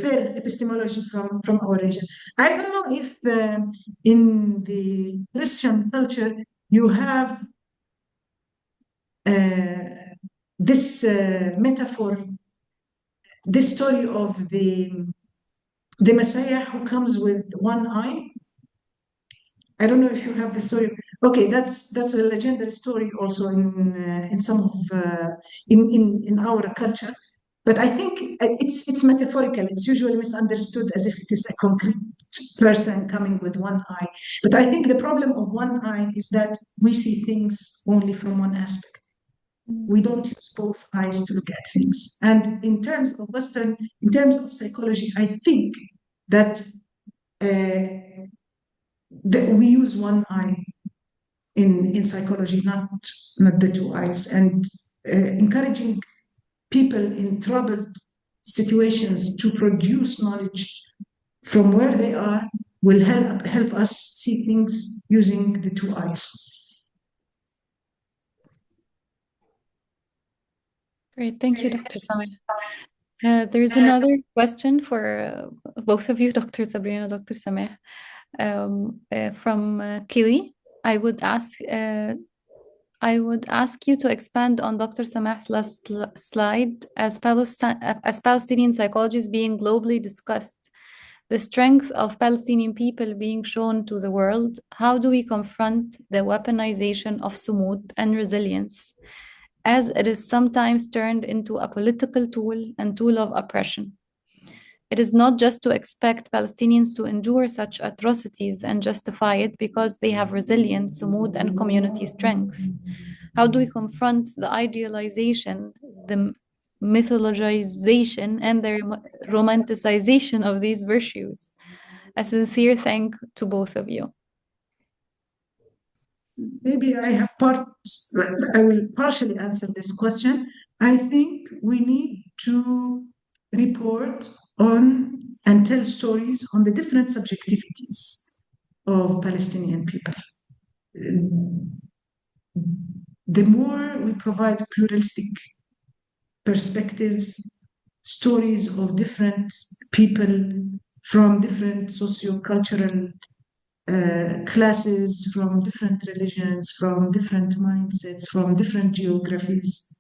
fair epistemology from our region. I don't know if in the Christian culture you have this metaphor, this story of the Messiah who comes with one eye. I don't know if you have the story. Okay, that's a legendary story also in some of in our culture. But I think it's metaphorical. It's usually misunderstood as if it is a concrete person coming with one eye. But I think the problem of one eye is that we see things only from one aspect. We don't use both eyes to look at things. And in terms of in terms of psychology, I think that we use one eye in psychology, not the two eyes, and encouraging people in troubled situations to produce knowledge from where they are will help us see things using the two eyes. Great, thank you, Dr. Samah. There's another question for both of you, Dr. Sabrina, Dr. Samah, from Kelly. I would ask you to expand on Dr. Samah's last slide. As Palestinian psychology is being globally discussed, the strength of Palestinian people being shown to the world, how do we confront the weaponization of Sumud and resilience, as it is sometimes turned into a political tool and tool of oppression? It is not just to expect Palestinians to endure such atrocities and justify it because they have resilience, sumud, and community strength. How do we confront the idealization, the mythologization, and the romanticization of these virtues? A sincere thank to both of you. Maybe I will partially answer this question. I think we need to report on and tell stories on the different subjectivities of Palestinian people. The more we provide pluralistic perspectives, stories of different people from different socio-cultural classes, from different religions, from different mindsets, from different geographies,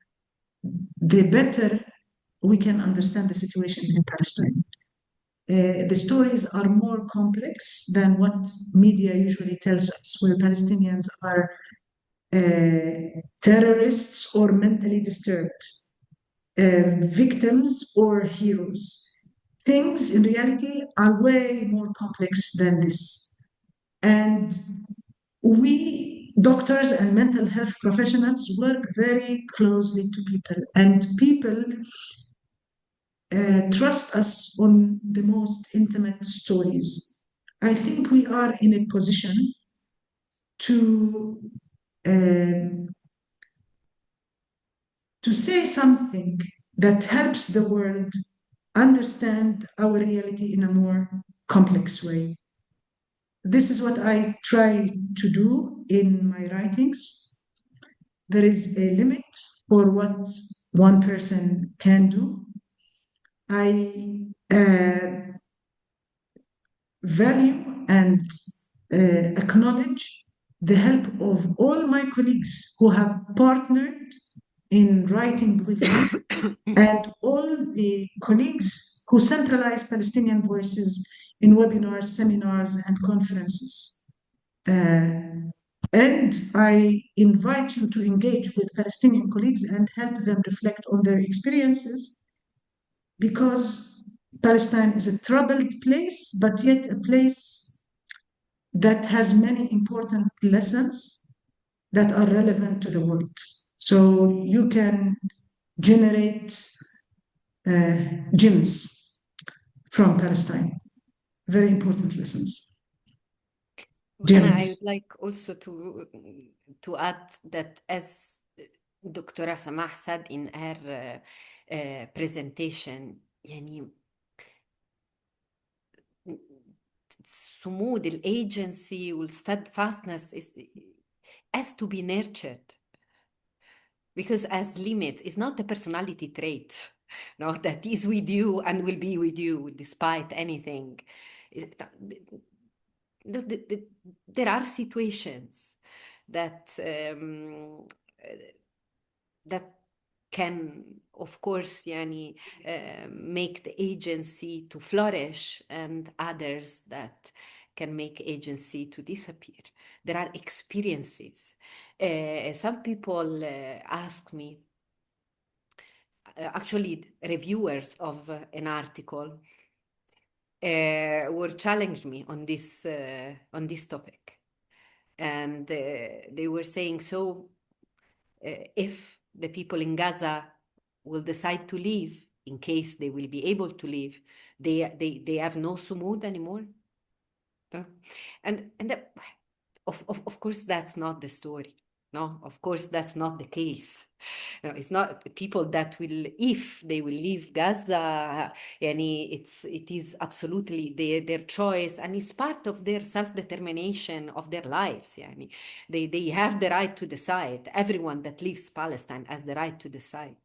the better we can understand the situation in Palestine. The stories are more complex than what media usually tells us, where Palestinians are terrorists or mentally disturbed, victims or heroes. Things in reality are way more complex than this. And we, doctors and mental health professionals, work very closely to people, and people trust us on the most intimate stories. I think we are in a position to say something that helps the world understand our reality in a more complex way. This is what I try to do in my writings. There is a limit for what one person can do. I value and acknowledge the help of all my colleagues who have partnered in writing with me, and all the colleagues who centralize Palestinian voices in webinars, seminars, and conferences. And I invite you to engage with Palestinian colleagues and help them reflect on their experiences, because Palestine is a troubled place, but yet a place that has many important lessons that are relevant to the world. So you can generate gems from Palestine, very important lessons. And I Gems. would like also to add that, as Dr. Samah said in her presentation, يعني صمود الagency والsteadfastness has to be nurtured, because as limits is not a personality trait, no, that is with you and will be with you despite anything. There are situations that that can, of course, make the agency to flourish, and others that can make agency to disappear. There are experiences. Some people ask me, actually reviewers of an article, were challenged me on this topic, and they were saying, so if the people in Gaza will decide to leave, in case they will be able to leave, they have no Sumud anymore. And that, of course, that's not the story. No, of course, that's not the case. No, it's not people that will, if they will leave Gaza, it is absolutely their choice, and it's part of their self-determination of their lives. They have the right to decide. Everyone that leaves Palestine has the right to decide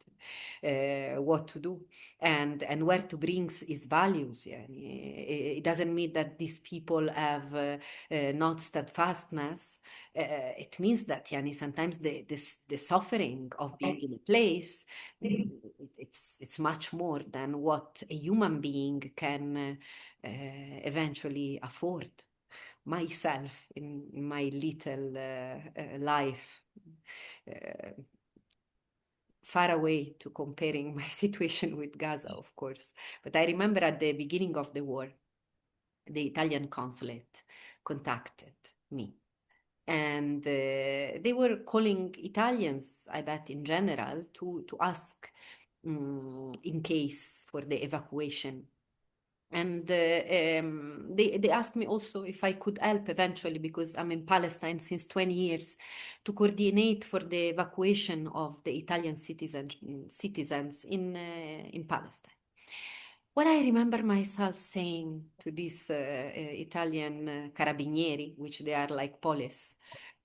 what to do and where to bring his values. It doesn't mean that these people have not steadfastness. It means that sometimes the suffering of being in a place, it's much more than what a human being can eventually afford. Myself, in my little life, far away to comparing my situation with Gaza, of course. But I remember at the beginning of the war, the Italian consulate contacted me. And they were calling Italians, I bet, in general, to ask in case for the evacuation. And they asked me also if I could help eventually, because I'm in Palestine since 20 years, to coordinate for the evacuation of the Italian citizens in Palestine. Well, I remember myself saying to these Italian carabinieri, which they are like police,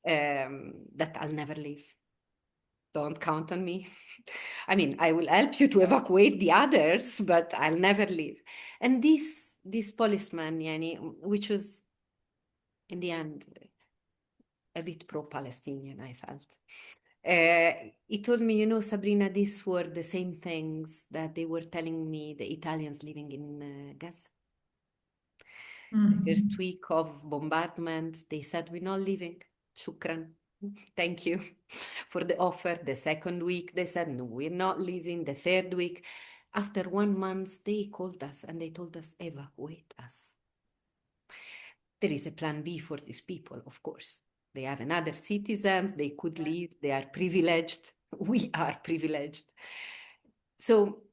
that I'll never leave. Don't count on me. I mean, I will help you to evacuate the others, but I'll never leave. And this policeman, which was in the end a bit pro-Palestinian, I felt. He told me, Sabrina, these were the same things that they were telling me, the Italians living in Gaza. The first week of bombardment, they said, we're not leaving. Shukran. Thank you for the offer. The second week, they said, no, we're not leaving. The third week, after 1 month, they called us and they told us, evacuate us. There is a plan B for these people, of course. They have another citizens, they could leave, they are privileged. We are privileged. So,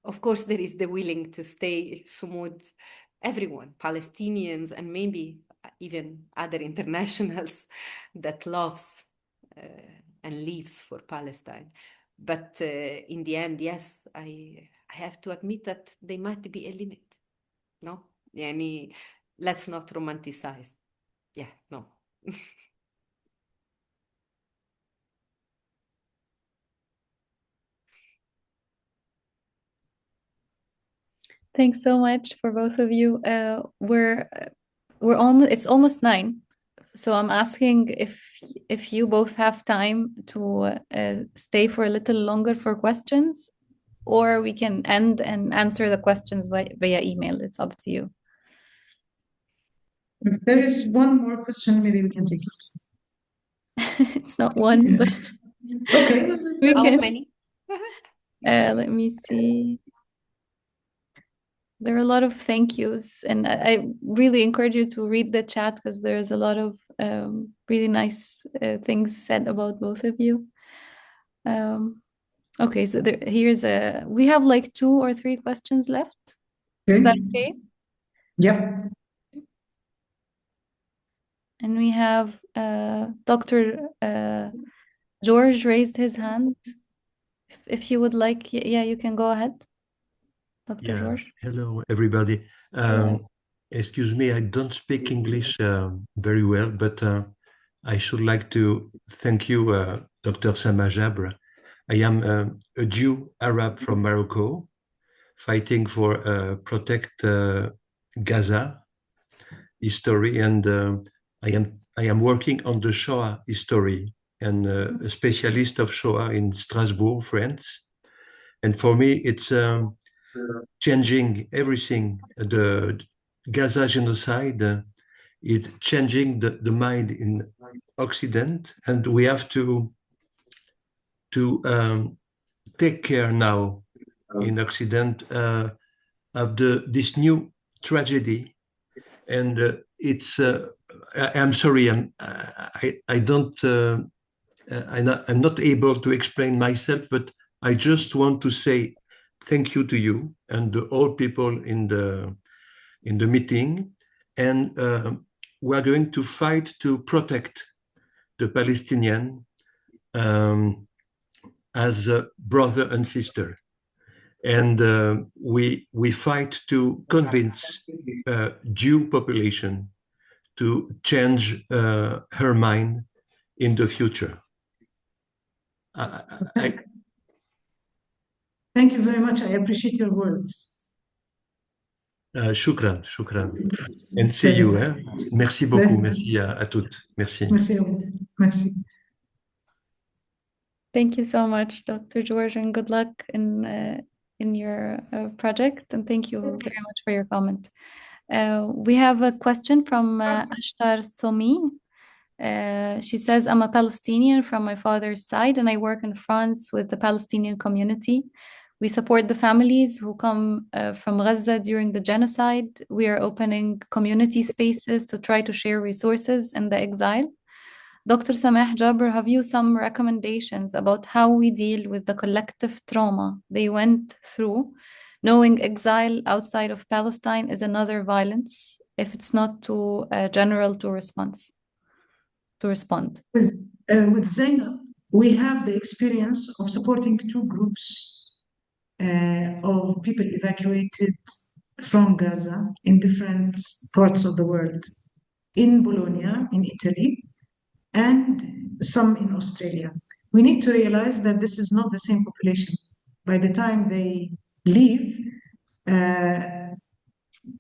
of course, there is the willing to stay, Sumud, everyone, Palestinians, and maybe even other internationals that loves and lives for Palestine. But in the end, yes, I have to admit that there might be a limit. No? Let's not romanticize. Yeah, no. Thanks so much for both of you. It's almost 9 So I'm asking if you both have time to stay for a little longer for questions, or we can end and answer the questions via email. It's up to you. If there is one more question, maybe we can take it. It's not one, but Okay. we How can. many? Let me see. There are a lot of thank yous, and I really encourage you to read the chat because there's a lot of really nice things said about both of you. Okay, so we have like 2 or 3 questions left. Is that okay? Yep. And we have Dr. George raised his hand. If you would like, yeah, you can go ahead. Dr. George. Hello, everybody. Excuse me, I don't speak English very well, but I should like to thank you, Dr. Samah Jabr. I am a Jew Arab from Morocco, fighting for protect Gaza history, and I am working on the Shoah history and a specialist of Shoah in Strasbourg, France. And for me, it's changing everything. The Gaza genocide is changing the mind in Occident, and we have to take care now in Occident of this new tragedy. And it's I'm sorry, I'm not able to explain myself, but I just want to say thank you to you and all people in the meeting, and we are going to fight to protect the Palestinian as a brother and sister, and we fight to convince Jew population to change her mind in the future. Thank you very much. I appreciate your words. Shukran. And see you. Hein? Merci beaucoup. Merci à toutes. Merci. Merci à vous. Merci. Thank you so much, Dr. George, and good luck in your project. And thank you very much for your comment. We have a question from Ashtar Somi. She says, I'm a Palestinian from my father's side, and I work in France with the Palestinian community. We support the families who come from Gaza during the genocide. We are opening community spaces to try to share resources in the exile. Dr. Samah Jabr, have you some recommendations about how we deal with the collective trauma they went through, knowing exile outside of Palestine is another violence if it's not too general to respond? With Zainab, we have the experience of supporting 2 groups of people evacuated from Gaza in different parts of the world, in Bologna, in Italy, and some in Australia. We need to realize that this is not the same population. By the time they leave,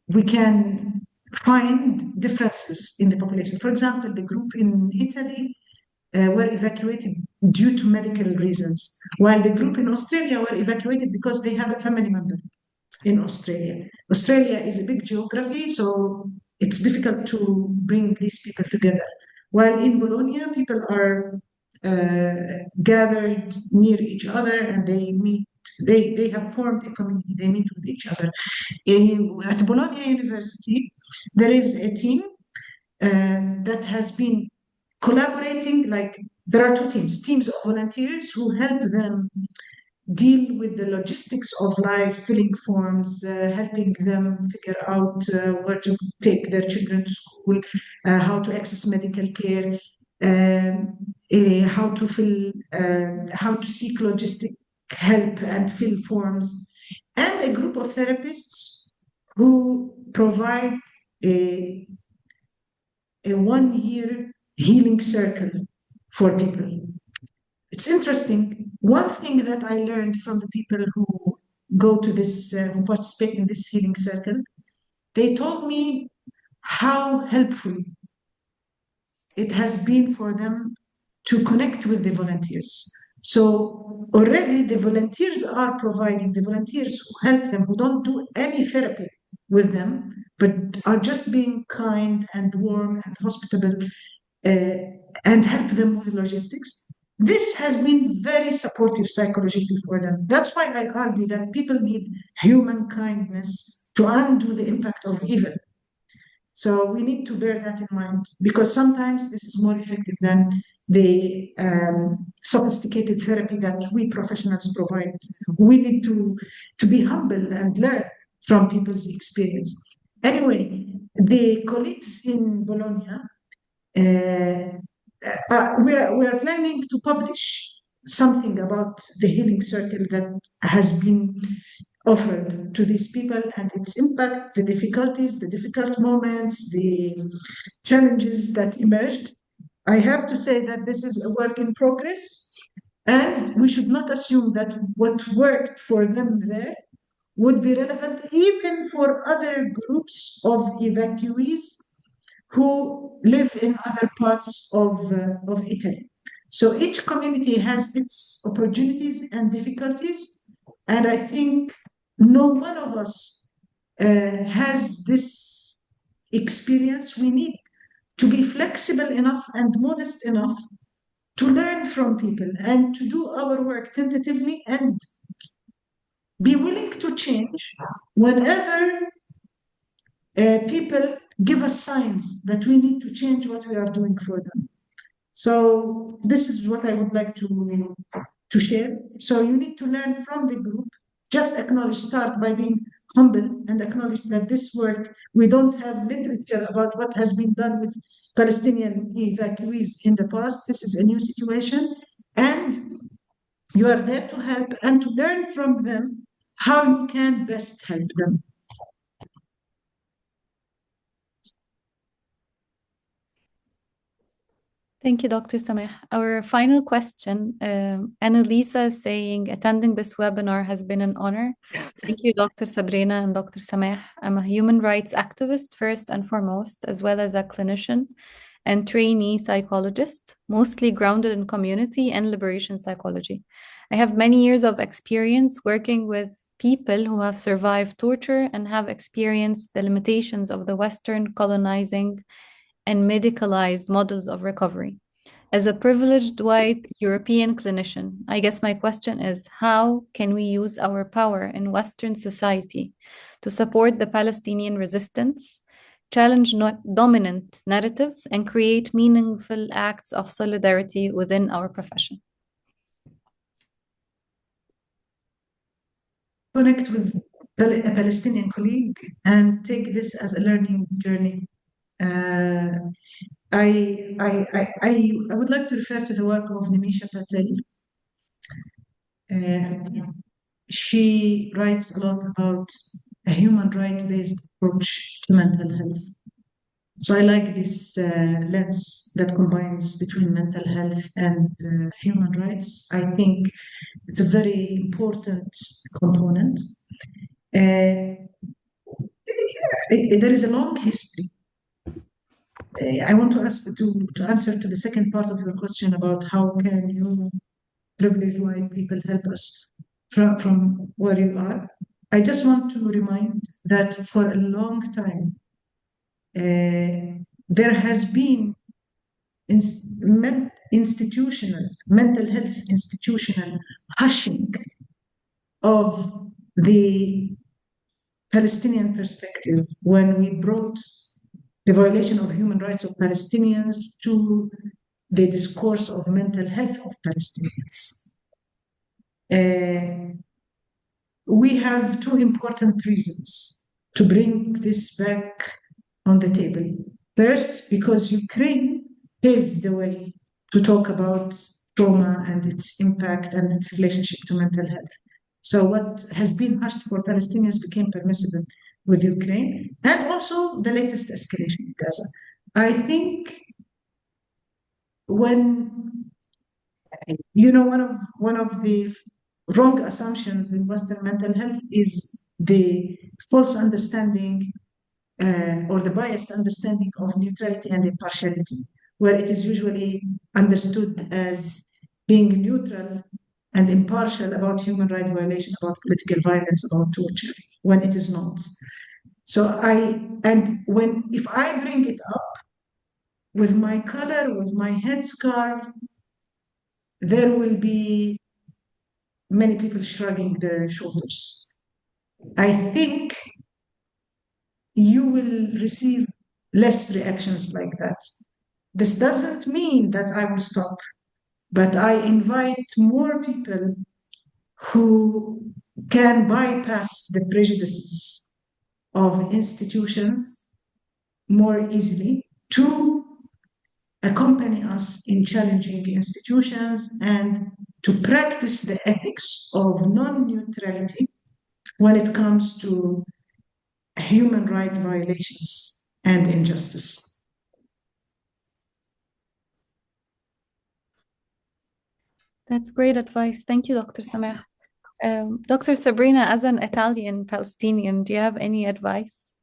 we can find differences in the population. For example, the group in Italy were evacuated due to medical reasons, while the group in Australia were evacuated because they have a family member in Australia. Australia is a big geography, so it's difficult to bring these people together. While in Bologna, people are gathered near each other and they meet, they have formed a community, they meet with each other. At Bologna University, there is a team that has been collaborating, like there are 2 teams of volunteers who help them deal with the logistics of life, filling forms, helping them figure out where to take their children to school, how to access medical care, how to seek logistic help and fill forms, and a group of therapists who provide a 1-year healing circle for people. It's interesting. One thing that I learned from the people who go to this, who participate in this healing circle, they told me how helpful it has been for them to connect with the volunteers. So already the volunteers are providing, the volunteers who help them, who don't do any therapy with them, but are just being kind and warm and hospitable and help them with logistics. This has been very supportive psychologically for them. That's why I argue that people need human kindness to undo the impact of evil. So we need to bear that in mind, because sometimes this is more effective than the sophisticated therapy that we professionals provide. We need to be humble and learn from people's experience. Anyway, the colleagues in Bologna, we are planning to publish something about the healing circle that has been offered to these people and its impact, the difficulties, the difficult moments, the challenges that emerged. I have to say that this is a work in progress, and we should not assume that what worked for them there would be relevant even for other groups of evacuees who live in other parts of Italy. So each community has its opportunities and difficulties, and I think no one of us has this experience. We need to be flexible enough and modest enough to learn from people and to do our work tentatively and be willing to change whenever people give us signs that we need to change what we are doing for them. So this is what I would like to share. So you need to learn from the group. Just acknowledge, start by being humble and acknowledge that this work, we don't have literature about what has been done with Palestinian evacuees in the past. This is a new situation. And you are there to help and to learn from them how you can best help them. Thank you, Dr. Samah. Our final question, Annalisa is saying, attending this webinar has been an honor. Thank you, Dr. Sabrina and Dr. Samah. I'm a human rights activist first and foremost, as well as a clinician and trainee psychologist, mostly grounded in community and liberation psychology. I have many years of experience working with people who have survived torture and have experienced the limitations of the Western colonizing and medicalized models of recovery. As a privileged white European clinician, I guess my question is, how can we use our power in Western society to support the Palestinian resistance, challenge dominant narratives, and create meaningful acts of solidarity within our profession? Connect with a Palestinian colleague and take this as a learning journey. I would like to refer to the work of Nimisha Patel. She writes a lot about a human right-based approach to mental health. So I like this lens that combines between mental health and human rights. I think it's a very important component. There is a long history. I want to ask to answer to the second part of your question about how can you privileged white people help us from where you are. I just want to remind that for a long time there has been institutional mental health institutional hushing of the Palestinian perspective when we brought the violation of human rights of Palestinians to the discourse of mental health of Palestinians. We have two important reasons to bring this back on the table. First, because Ukraine paved the way to talk about trauma and its impact and its relationship to mental health. So what has been hushed for Palestinians became permissible with Ukraine, and also the latest escalation in Gaza. I think when, you know, one of the wrong assumptions in Western mental health is the false understanding or the biased understanding of neutrality and impartiality. where it is usually understood as being neutral and impartial about human rights violation, about political violence, about torture, when it is not. So if I bring it up with my color, with my headscarf, there will be many people shrugging their shoulders. I think you will receive less reactions like that. This doesn't mean that I will stop, but I invite more people who can bypass the prejudices of institutions more easily to accompany us in challenging institutions and to practice the ethics of non-neutrality when it comes to human rights violations and injustice. That's great advice. Thank you, Dr. Samah. Dr. Sabrina, as an Italian Palestinian, do you have any advice?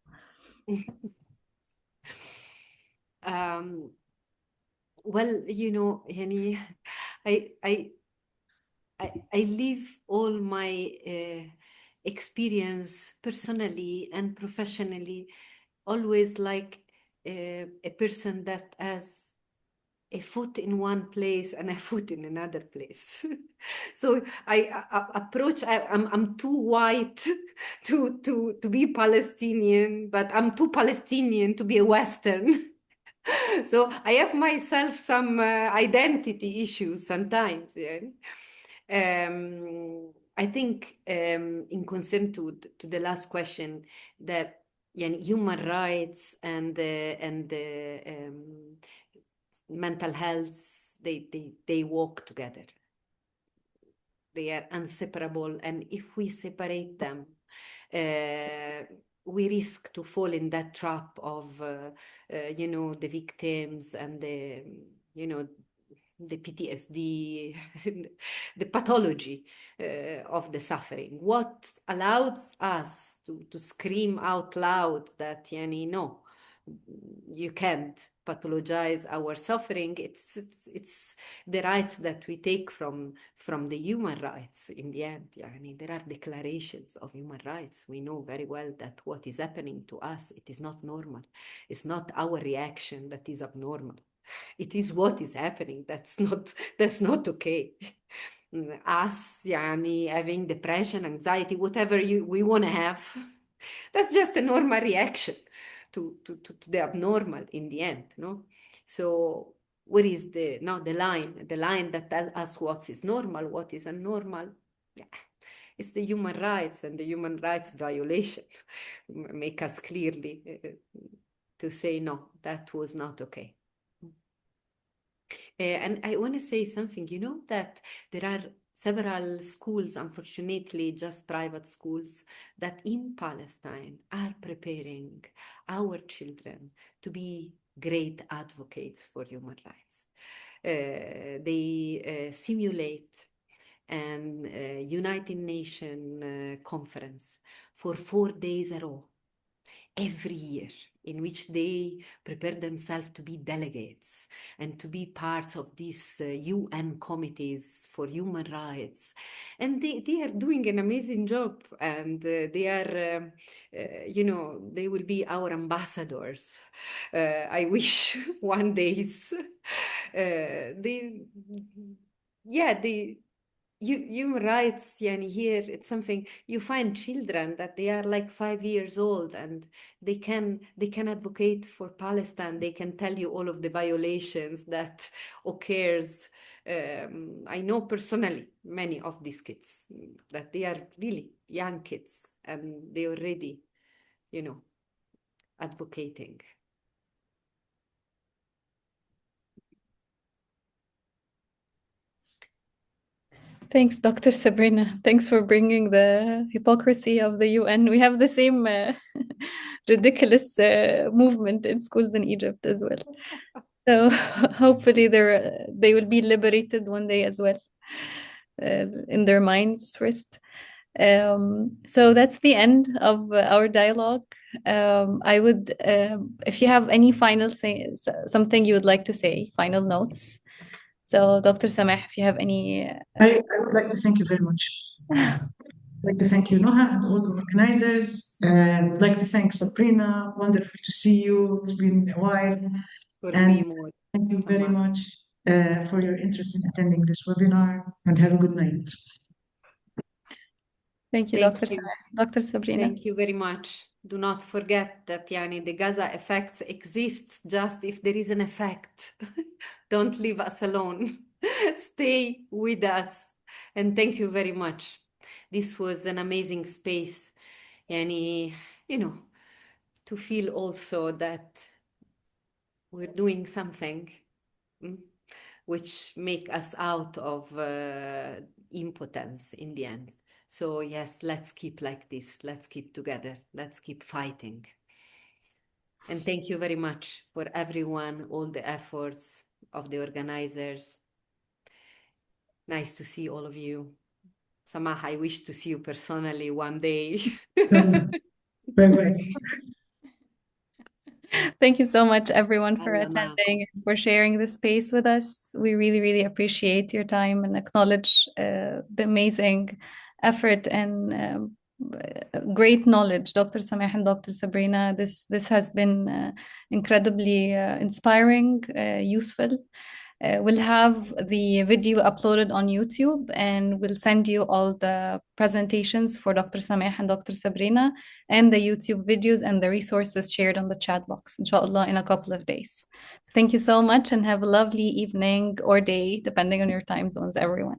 Well, Yani, I live all my experience personally and professionally always like a person that has a foot in one place and a foot in another place. So I approach, I'm too white to be Palestinian, but I'm too Palestinian to be a Western. So I have myself some identity issues sometimes. Yeah? I think in concern to the last question, that human rights and mental health, they walk together. They are inseparable, and if we separate them, we risk to fall in that trap of, the victims and the PTSD, the pathology of the suffering. What allows us to scream out loud that, no, you can't pathologize our suffering. It's the rights that we take from the human rights in the end. There are declarations of human rights. We know very well that what is happening to us, it is not normal. It's not our reaction that is abnormal. It is what is happening. That's not okay. Us, having depression, anxiety, whatever we want to have, that's just a normal reaction to the abnormal in the end, no? So where is the line that tells us what is normal, what is abnormal? Yeah. It's the human rights, and the human rights violation make us clearly to say, no, that was not okay. And I want to say something, that there are several schools, unfortunately, just private schools, that in Palestine are preparing our children to be great advocates for human rights. They simulate an United Nations conference for 4 days a row every year, in which they prepare themselves to be delegates and to be parts of these UN committees for human rights. And they are doing an amazing job, and they are, they will be our ambassadors. I wish one day. Human rights, here it's something you find children that they are like 5 years old, and they can advocate for Palestine. They can tell you all of the violations that occurs. I know personally many of these kids that they are really young kids, and they already, advocating. Thanks, Dr. Sabrina. Thanks for bringing the hypocrisy of the UN. We have the same ridiculous movement in schools in Egypt as well. So hopefully they will be liberated one day as well, in their minds first. So that's the end of our dialogue. I would, if you have any final thing, something you would like to say, final notes. So, Dr. Samah, if you have any. I would like to thank you very much. I'd like to thank you, Noha, and all the organizers. I'd like to thank Sabrina. Wonderful to see you. It's been a while. And thank you very much for your interest in attending this webinar, and have a good night. Thank you, Dr. Dr. Sabrina. Thank you very much. Do not forget that the Gaza effect exists just if there is an effect. Don't leave us alone. Stay with us. And thank you very much. This was an amazing space. To feel also that we're doing something which make us out of impotence in the end. So yes, let's keep like this. Let's keep together. Let's keep fighting. And thank you very much for everyone, all the efforts of the organizers. Nice to see all of you. Samah, I wish to see you personally one day. Bye-bye. Thank you so much, everyone, for attending and for sharing this space with us. We really, really appreciate your time and acknowledge the amazing effort and great knowledge, Dr. Samah and Dr. Sabrina. This has been incredibly inspiring, useful. We'll have the video uploaded on YouTube, and we'll send you all the presentations for Dr. Samah and Dr. Sabrina and the YouTube videos and the resources shared on the chat box, inshallah, in a couple of days. So thank you so much, and have a lovely evening or day, depending on your time zones, everyone.